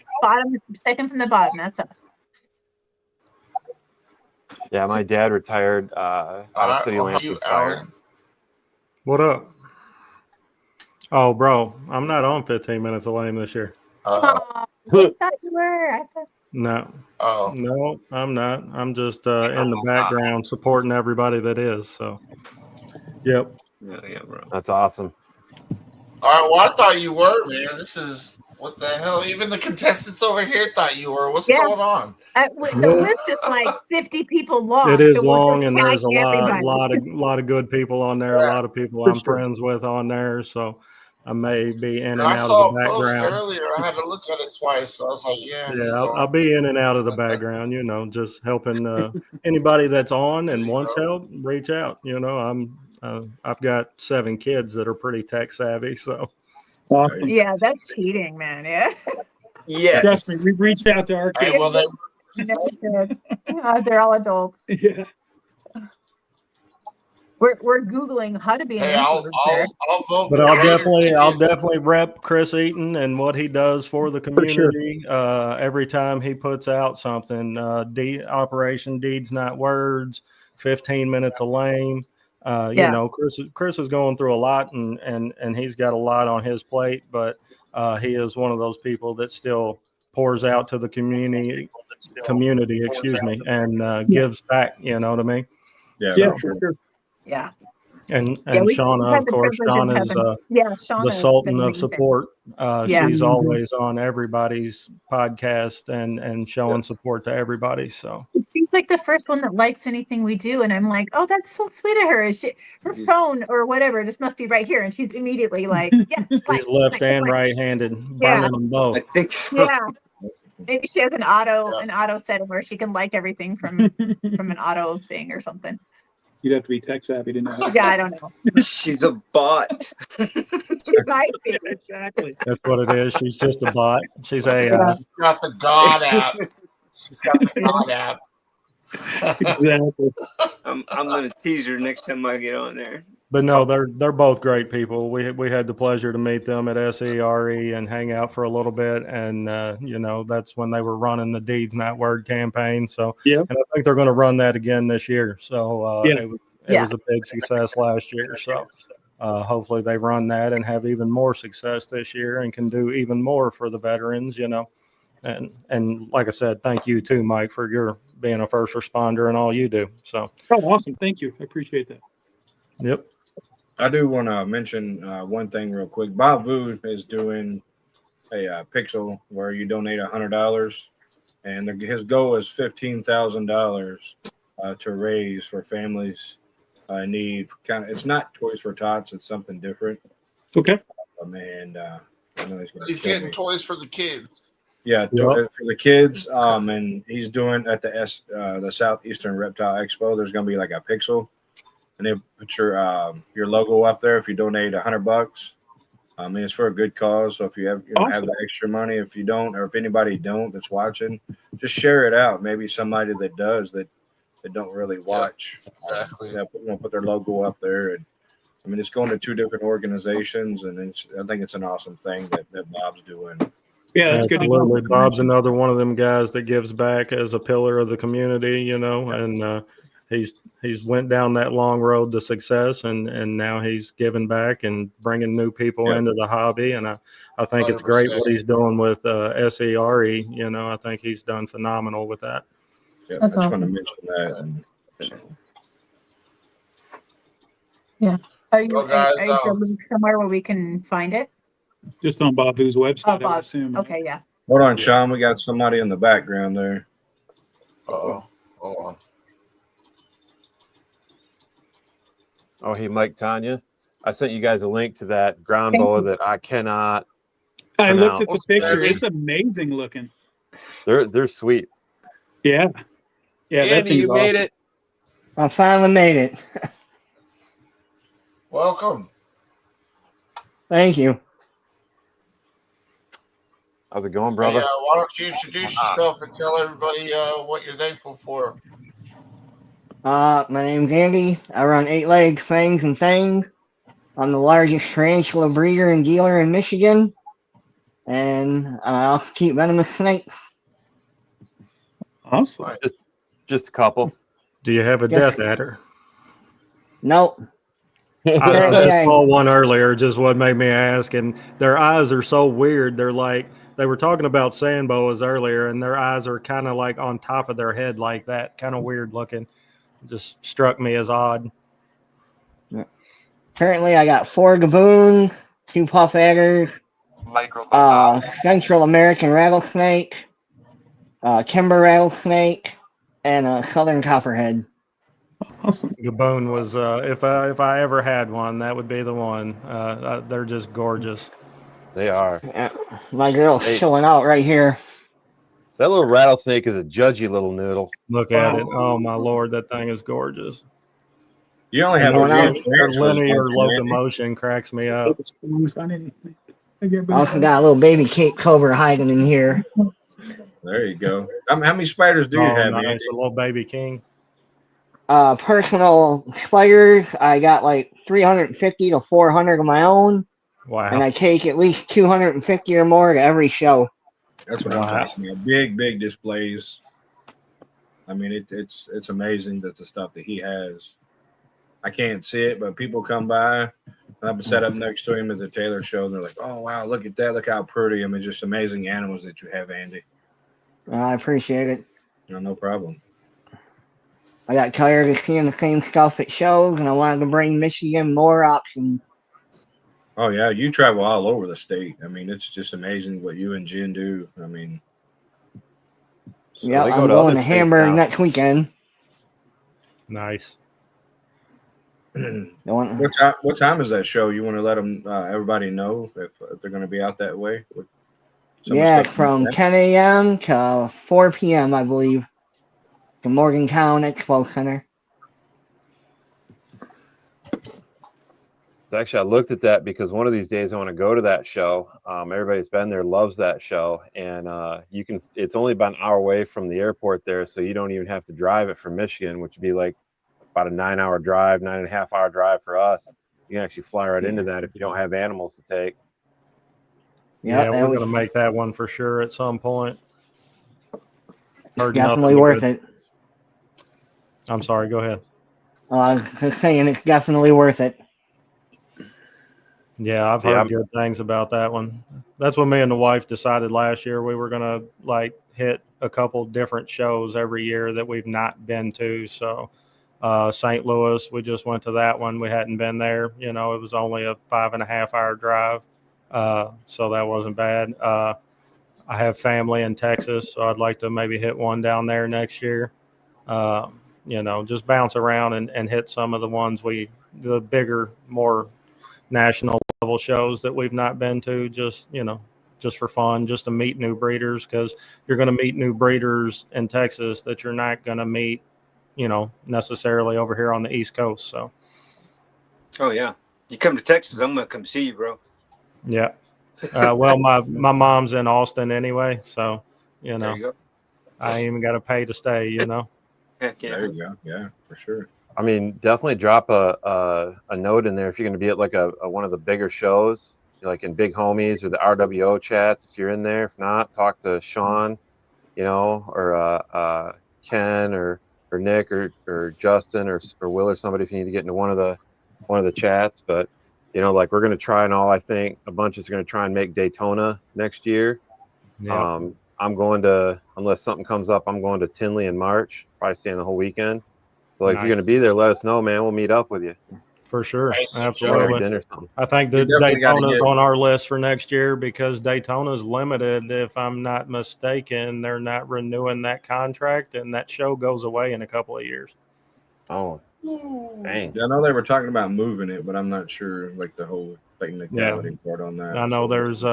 second from the bottom. That's us. yeah, my dad retired out of City Lamping Fire. What up? Oh, bro, I'm not on 15 minutes of lame this year. I thought you were. No. Oh. No, I'm not. I'm just in the background supporting everybody that is. So, yep. Yeah, bro. That's awesome. All right. Well, I thought you were, man. This is what the hell. Even the contestants over here thought you were. What's going on? The list is like 50 people long. It is so we're long, just and there's a tagging lot of good people on there. A lot of people I'm friends with on there. So I may be in and I out saw of the a post background. earlier. I had to look at it twice. So I was like, yeah. Yeah, I'll be in and out of the background. Just helping anybody that's on and wants help. Reach out. I've got 7 kids that are pretty tech savvy. So Awesome. Yeah, that's cheating, man. Yeah. Yes. Trust me, we've reached out to our kids. Hey, well, then, They're all adults. Yeah. We're Googling how to be an I'll influencer. vote. But for I'll kids. definitely rep Chris Eaton and what he does for the community. Every time he puts out something, Operation Deeds Not Words, 15 minutes of lame. Chris is going through a lot, and he's got a lot on his plate. But he is one of those people that still pours out to the community. And gives back. You know what I mean? Yeah, for sure. Yeah. And we've Shauna, had of the course, privilege of Shauna is Shauna the has Sultan been of amazing. support. Yeah. She's always on everybody's podcast and showing support to everybody. So She's like the first one that likes anything we do, and I'm like, oh, that's so sweet of her. Her phone or whatever just must be right here, and she's immediately like, yeah, she's left and right-handed, burning them both. I think so. Yeah. Maybe she has an auto setting where she can like everything from an auto thing or something. You'd have to be tech savvy to know. Yeah, I don't know. She's a bot. She might be. Exactly. That's what it is. She's just a bot. She's AI. She's got the God app. She's got the God app. Exactly. I'm gonna tease her next time I get on there. But no, they're both great people. We had the pleasure to meet them at SERE and hang out for a little bit, and that's when they were running the Deeds Not Word campaign. So and I think they're going to run that again this year. So it was a big success last year. So hopefully they run that and have even more success this year and can do even more for the veterans. And like I said, thank you too, Mike, for your being a first responder and all you do. So awesome, thank you, I appreciate that. Yep. I do want to mention one thing real quick. Bob Vu is doing a pixel where you donate $100, and his goal is $15,000 to raise for families in need. It's not Toys for Tots; it's something different. Okay. And I know he's getting toys for the kids. Yeah, for the kids. And he's doing at the Southeastern Reptile Expo. There's going to be like a pixel. And they put your logo up there if you donate $100. It's for a good cause. So if you have have the extra money, if you don't, or if anybody that's watching, just share it out. Maybe somebody that does that don't really watch. Exactly. Put their logo up there, and it's going to 2 different organizations, and I think it's an awesome thing that Bob's doing. Yeah, that's good. Absolutely. Bob's another one of them guys that gives back as a pillar of the community, and he's went down that long road to success, and now he's giving back and bringing new people into the hobby. And I think 100%. It's great what he's doing with SERE. I think he's done phenomenal with that. Yeah, that's I just awesome. want to mention that. Yeah. Are you guys, is there a link somewhere where we can find it? Just on Bob Vu's website, I would assume. Okay, yeah. Hold on, Sean. We got somebody in the background there. Oh, hold on. Oh, hey, Mike, Tanya. I sent you guys a link to that ground Thank boa you. that I cannot I looked at the pronounce. picture. Andy. It's amazing looking. They're sweet. Yeah. Yeah, that Andy, thing's you made awesome. it. I finally made it. Welcome. Thank you. How's it going, Hey, brother? why don't you introduce yourself and tell everybody what you're thankful for? My name's Andy. I run 8 Legs, Fangs, and Things. I'm the largest tarantula breeder and dealer in Michigan. And I also keep venomous snakes. Awesome. Right. Just a couple. Do you have a Just- death adder? Nope. I Apparently just I- saw one earlier, just what made me ask. And their eyes are so weird. They're like, they were talking about sand boas earlier, and their eyes are kind of like on top of their head like that, kind of weird looking. Just struck me as odd. Currently I got 4 gaboons, 2 puff adders, Central American rattlesnake, Kimber rattlesnake, and a southern copperhead. Awesome. Gaboon was, if I ever had one, that would be the one. They're just gorgeous. They are. My girl's Hey. chilling out right here. That little rattlesnake is a judgy little noodle. Look at it. Oh my Lord, that thing is gorgeous. You only And have Going a on. their linear locomotion cracks me up. I also got a little baby Cape Cobra hiding in here. There you go. How many spiders do you Oh, have, nice. Andy? A little baby king. Personal spiders, I got like 350 to 400 of my own, Wow. and I take at least 250 or more to every show. That's what I'm talking about. Big displays. I mean, it's amazing that the stuff that he has. I can't see it, but people come by. I've been set up next to him at the Taylor show, and they're like, "Oh wow, look at that! Look how pretty!" I mean, just amazing animals that you have, Andy. I appreciate it. No problem. I got tired of seeing the same stuff at shows, and I wanted to bring Michigan more options. Oh yeah, you travel all over the state. I mean, it's just amazing what you and Jen do. I mean, Yeah, they go I'm to going other to states Hamburg now. next weekend. Nice. what time is that show? You want to let them everybody know if they're going to be out that way? Yeah, it's from 10 a.m. to 4 p.m., I believe. The Morgantown Expo Center. So actually, I looked at that because one of these days I want to go to that show. Everybody's been there, loves that show, and you can. It's only about an hour away from the airport there, so you don't even have to drive it from Michigan, which would be like about a 9-hour drive, 9.5-hour drive for us. You can actually fly right into that if you don't have animals to take. Yeah, we're going to make that one for sure at some point. It's definitely worth it. I'm sorry, go ahead. I was just saying it's definitely worth it. Yeah, I've heard good things about that one. That's what me and the wife decided last year. We were going to like hit a couple different shows every year that we've not been to. So St. Louis, we just went to that one. We hadn't been there. You know, it was only a 5.5-hour drive. So that wasn't bad. I have family in Texas, so I'd like to maybe hit one down there next year. You know, just bounce around and hit some of the ones the bigger, more national level shows that we've not been to, just, you know, just for fun, just to meet new breeders, because you're going to meet new breeders in Texas that you're not going to meet, you know, necessarily over here on the East Coast. So. Oh yeah. You come to Texas, I'm going to come see you, bro. Yeah. Well, my mom's in Austin anyway, so, you know, there you go. I ain't even got to pay to stay, you know. Heck yeah. There you go. Yeah, for sure. I mean, definitely drop a note in there if you're going to be at like a one of the bigger shows, like in Big Homies or the RWO chats. If you're in there, if not, talk to Sean, you know, or Ken or Nick or Justin or Will or somebody if you need to get into one of the chats. But you know, like we're going to try and all. I think a bunch is going to try and make Daytona next year. Yeah. I'm going to, unless something comes up, I'm going to Tinley in March. Probably staying the whole weekend. So like, if you're going to be there, let us know, man. We'll meet up with you. For sure. Hey, so Absolutely. Dinner or something. I think that Daytona's on our list for next year because Daytona's limited. If I'm not mistaken, they're not renewing that contract, and that show goes away in a couple of years. Oh, Dang. Yeah, I know they were talking about moving it, but I'm not sure like the whole technicality part on that. I know So, there's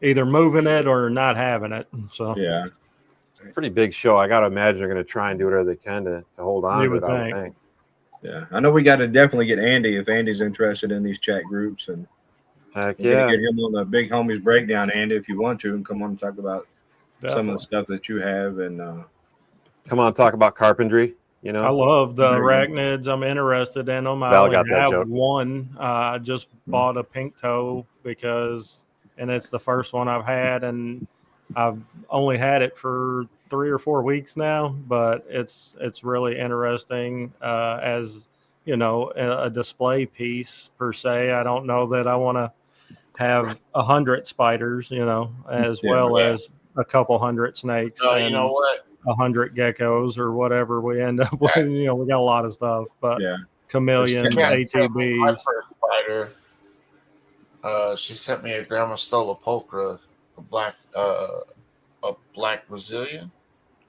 either moving it or not having it. So yeah. Pretty big show. I got to imagine they're going to try and do whatever they can to hold on You to it. would I would think. think. Yeah, I know we got to definitely get Andy if Andy's interested in these chat groups, and Heck we're gonna yeah. get him on the Big Homies Breakdown, Andy, if you want to, and come on and talk about some of Definitely. the stuff that you have. And Come on, talk about carpentry. You I know, love the There you go. arachnids. I'm interested in them. I Val only got that have joke. one. I just bought a pink toe and it's the first one I've had, and I've only had it for 3 or 4 weeks now. But it's really interesting as a display piece per se. I don't know that I want to have 100 spiders, as Yeah. well as a couple hundred snakes. No, and you know what? 100 geckos or whatever we end up with. We got a lot of stuff, but yeah, chameleons, Cat sent me my ATBs. first spider. She sent me a Grammostola pulchra, a black Brazilian,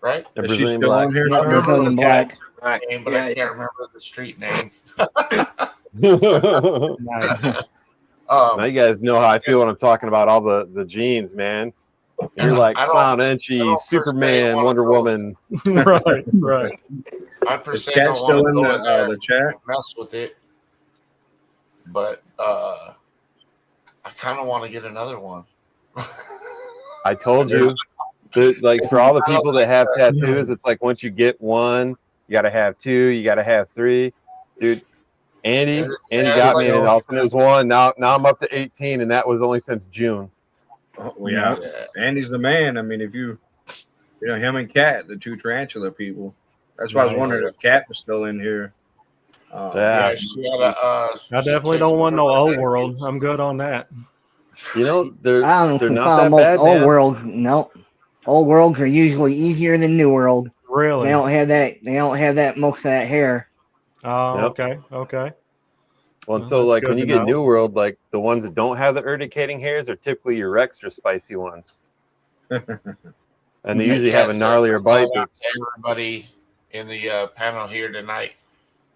right? a is she Brazilian still black. on here? Yeah, Sean? Brazilian black. Right. Name, but Yeah, I can't remember the street name. Nice. Now you guys know how I feel when I'm talking about all the genes, man. You're like I don't- Clown I Enchi, don't per se Superman, wanna Wonder go- Woman. right. I per Is se Cat don't still want in to go in there the chat? and mess with it, but I kind of want to get another one. I told you. Like for all the people that have tattoos, it's like once you get one, you got to have two, you got to have three. Dude, Andy Yeah, got it's me, like- and all of a sudden it was one. Now I'm up to 18, and that was only since June. Oh, yeah. Andy's the man. I mean, if you know him and Cat, the two tarantula people. That's why I was Nice. wondering if Cat was still in here. Yeah. she had a. I definitely don't want no old world. I'm good on that. You know, they're I don't know not that most bad, old man. worlds. No, old worlds are usually easier than new world. Really? They don't have that. They don't have that most of that hair. Oh, Yep. okay. Well, Well, and so that's like good when you to get know. New World, like the ones that don't have the urticating hairs are typically your extra spicy ones, and they usually have a gnarlier bite. That's Everybody in the panel here tonight,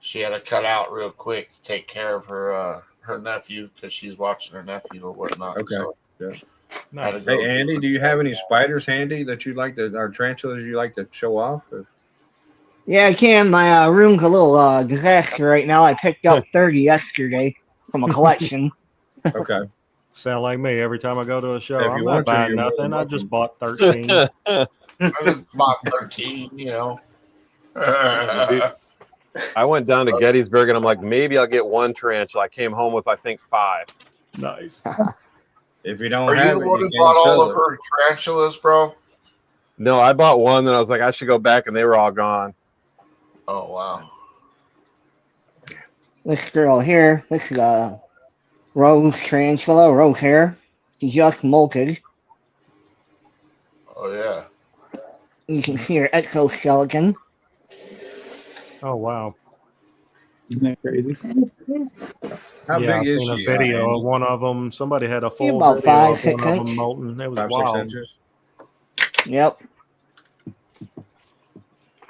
she had to cut out real quick to take care of her nephew because she's watching her nephew or whatnot. Okay. So Yeah. had to Nice. go Hey, Andy, do you have any spiders handy that you'd like to, or tarantulas you like to show off? Yeah, I can. My room's a little disaster right now. I picked up 30 yesterday from a collection. Okay. Sound like me every time I go to a show. If you I'm want not to, buying you're more nothing. than I just welcome. bought 13. I just bought 13, you know. I went down to Gettysburg, and I'm like, maybe I'll get one tarantula. I came home with I think 5. Nice. If you don't Are have you the it, one you who can't bought all sell of it. her tarantulas, bro? No, I bought one, and I was like, I should go back, and they were all gone. Oh, wow. This girl here, this is Rose tarantula, rose hair. She just molted. Oh, yeah. You can see her exoskeleton. Oh, wow. Isn't that crazy? How Yeah, big I've is seen a she? video of Andy? one of them. Somebody had a See full about video 5, of one 6 of them inch. molting. It was 5, 6 wild. inches. Yep.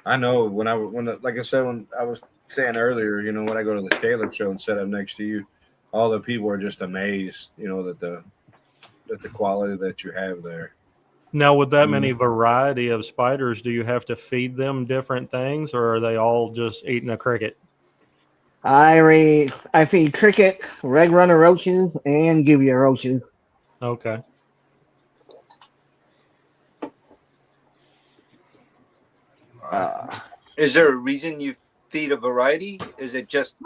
I know like I said, when I was saying earlier, you know, when I go to the Caleb show and sit up next to you, all the people are just amazed, you know, that the quality that you have there. Now, with that many variety of spiders, do you have to feed them different things, or are they all just eating a cricket? I feed crickets, red runner roaches, and Gibia roaches. Okay. Is there a reason you feed a variety? Is it just,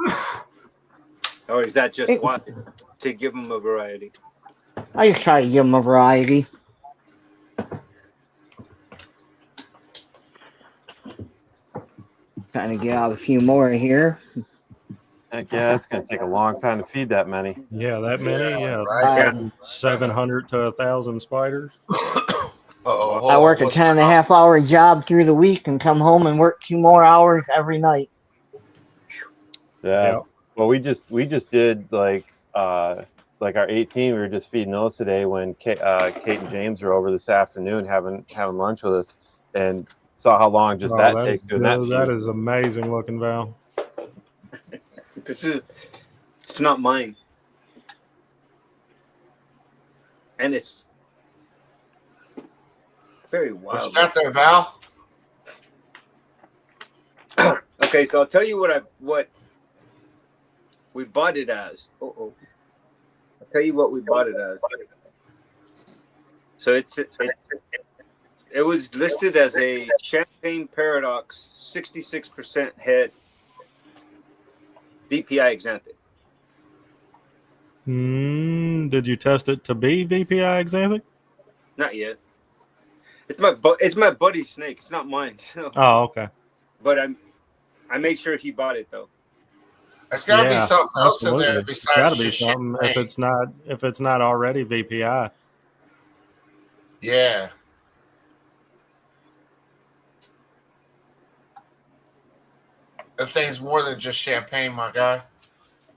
or is that just one to give them a variety? I just try to give them a variety. Trying to get out a few more here. Heck yeah, it's gonna take a long time to feed that many. Yeah, that many. Yeah, right. 700 to 1,000 spiders. Uh-oh, I work a 10.5-hour job through the week and come home and work 2 more hours every night. Yeah. Yeah. Well, we just did like our 18. We were just feeding those today when Kate and James were over this afternoon having lunch with us, and saw how long just that takes doing that. That is amazing looking, Val. It's not mine, and it's very What wild. you got there, Val? Okay, so I'll tell you what we bought it as. I'll tell you what we bought it as. So it was listed as a Champagne Paradox 66% head VPI exanthic. Did you test it to be VPI exanthic? Not yet. It's my buddy's snake. It's not mine. So. Oh, okay. But I made sure he bought it though. There's got to be something else in there It's besides got to be just something champagne. if it's not already VPI. Yeah. That thing's more than just champagne, my guy.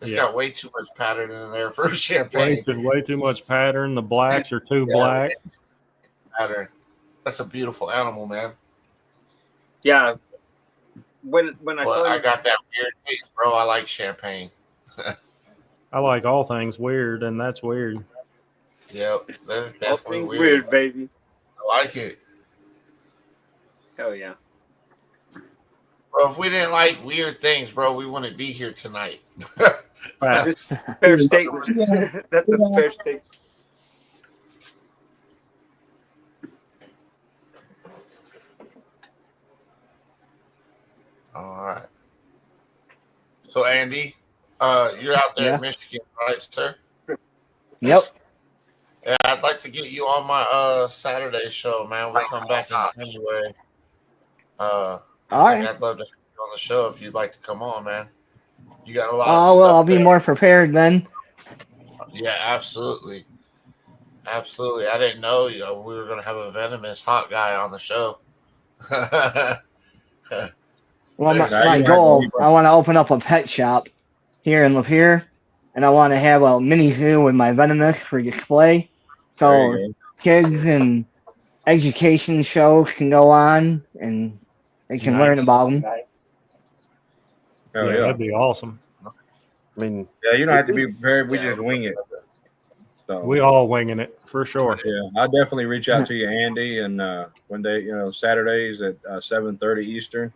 It's got way too much pattern in there for champagne. Way too much pattern. The blacks are too black. Pattern. That's a beautiful animal, man. Yeah. When I got that weird taste, bro. I like champagne. I like all things weird, and that's weird. Yep, that's definitely weird, baby. I like it. Hell yeah. Bro, if we didn't like weird things, bro, we wouldn't be here tonight. That's a fair statement. That's a fair statement. All right. So, Andy, you're out there in Michigan, right, sir? Yep. Yeah, I'd like to get you on my Saturday show, man. We'll come back in January. All right. I'd love to have you on the show if you'd like to come on, man. You got a lot of Oh, stuff well, I'll be there. more prepared then. Yeah, absolutely. Absolutely. I didn't know we were going to have a venomous hot guy on the show. Well, my goal, I want to open up a pet shop here in Lapeer, and I want to have a mini zoo with my venomous for display. So kids and education shows can go on, and they can learn about them. Oh, yeah, that'd be awesome. I mean, yeah, you don't have to be prepared. We just wing it. So we all winging it for sure. Yeah, I'll definitely reach out to you, Andy, and one day, Saturdays at 7:30 Eastern.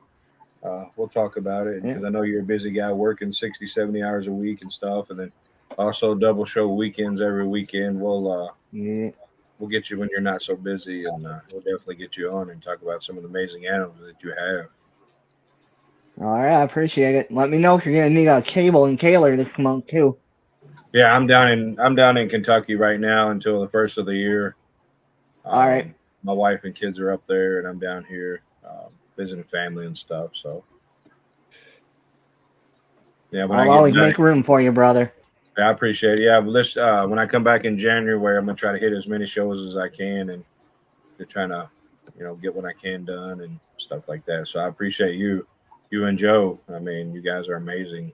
We'll talk about it because I know you're a busy guy working 60, 70 hours a week and stuff, and then also double show weekends every weekend. We'll get you when you're not so busy, and we'll definitely get you on and talk about some of the amazing animals that you have. All right, I appreciate it. Let me know if you're gonna need a cable and Taylor this month too. Yeah, I'm down in Kentucky right now until the first of the year. All right. My wife and kids are up there, and I'm down here visiting family and stuff. So, yeah, I'll always make room for you, brother. Yeah, I appreciate it. Yeah, but when I come back in January, I'm gonna try to hit as many shows as I can, and to trying to, get what I can done and stuff like that. So I appreciate you and Joe. I mean, you guys are amazing,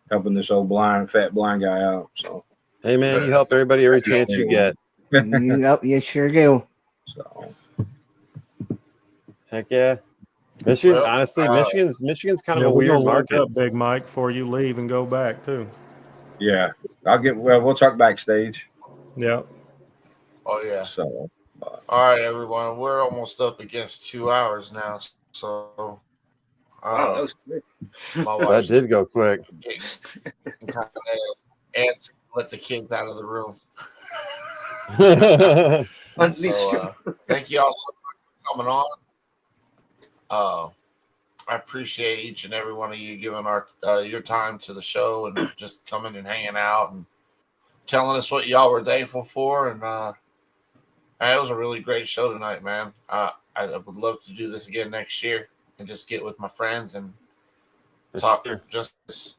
helping this old fat blind guy out. So, hey man, you help everybody every chance you get. Yep, you sure do. So, heck yeah. Michigan, honestly, Michigan's kind of a weird market. Up Big Mike before you leave and go back too. Yeah, we'll talk backstage. Yeah. Oh yeah. So, all right, everyone, we're almost up against 2 hours now. So, that was quick. That did go quick. And let the kids out of the room. So, thank you all so much for coming on. I appreciate each and every one of you giving your time to the show and just coming and hanging out and telling us what y'all were thankful for. And it was a really great show tonight, man. I would love to do this again next year and just get with my friends and talk justice.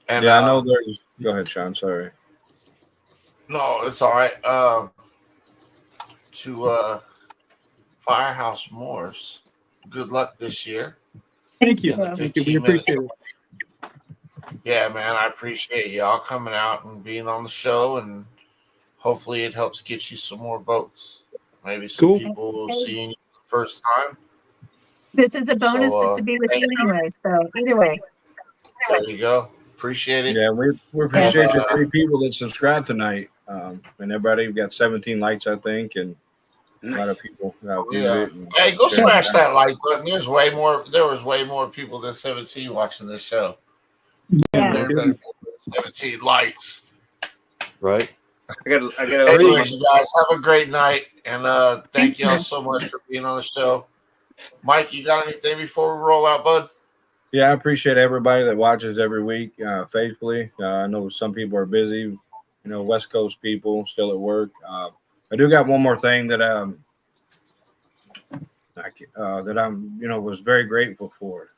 And yeah, I know there's. Go ahead, Sean. Sorry. No, it's all right. To Firehouse Morse, good luck this year. Thank you. Thank you. We appreciate it. Yeah, man, I appreciate y'all coming out and being on the show, and hopefully it helps get you some more votes. Maybe some people seeing you the first time. This is a bonus So, just to be with thank you you. anyway. So either way. There you go. Appreciate it. Yeah, we And, appreciate your 3 people that subscribed tonight. And everybody, we got 17 likes, I think, and a lot of people viewed yeah. it. And Hey, go shared it smash out. that like button. There was way more people than 17 watching this show. Yeah. There better be 17 likes. Right. I got. Anyways, you guys have a great night, and thank Thank y'all you. so much for being on the show. Mike, you got anything before we roll out, bud? Yeah, I appreciate everybody that watches every week faithfully. I know some people are busy, West Coast people still at work. I do got one more thing that that I'm was very grateful for.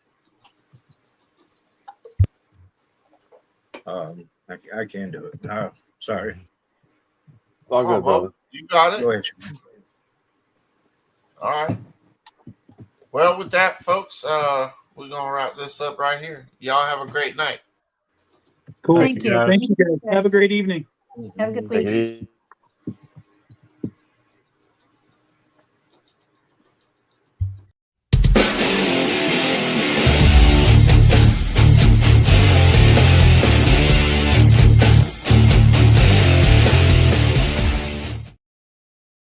I can't do it. Sorry. It's all Come on, good, brother. You got it. Go ahead. All right. Well, with that, folks, we're gonna wrap this up right here. Y'all have a great night. Cool. Thank you. Thank you guys. Have a great evening. Have a good Take week. it easy.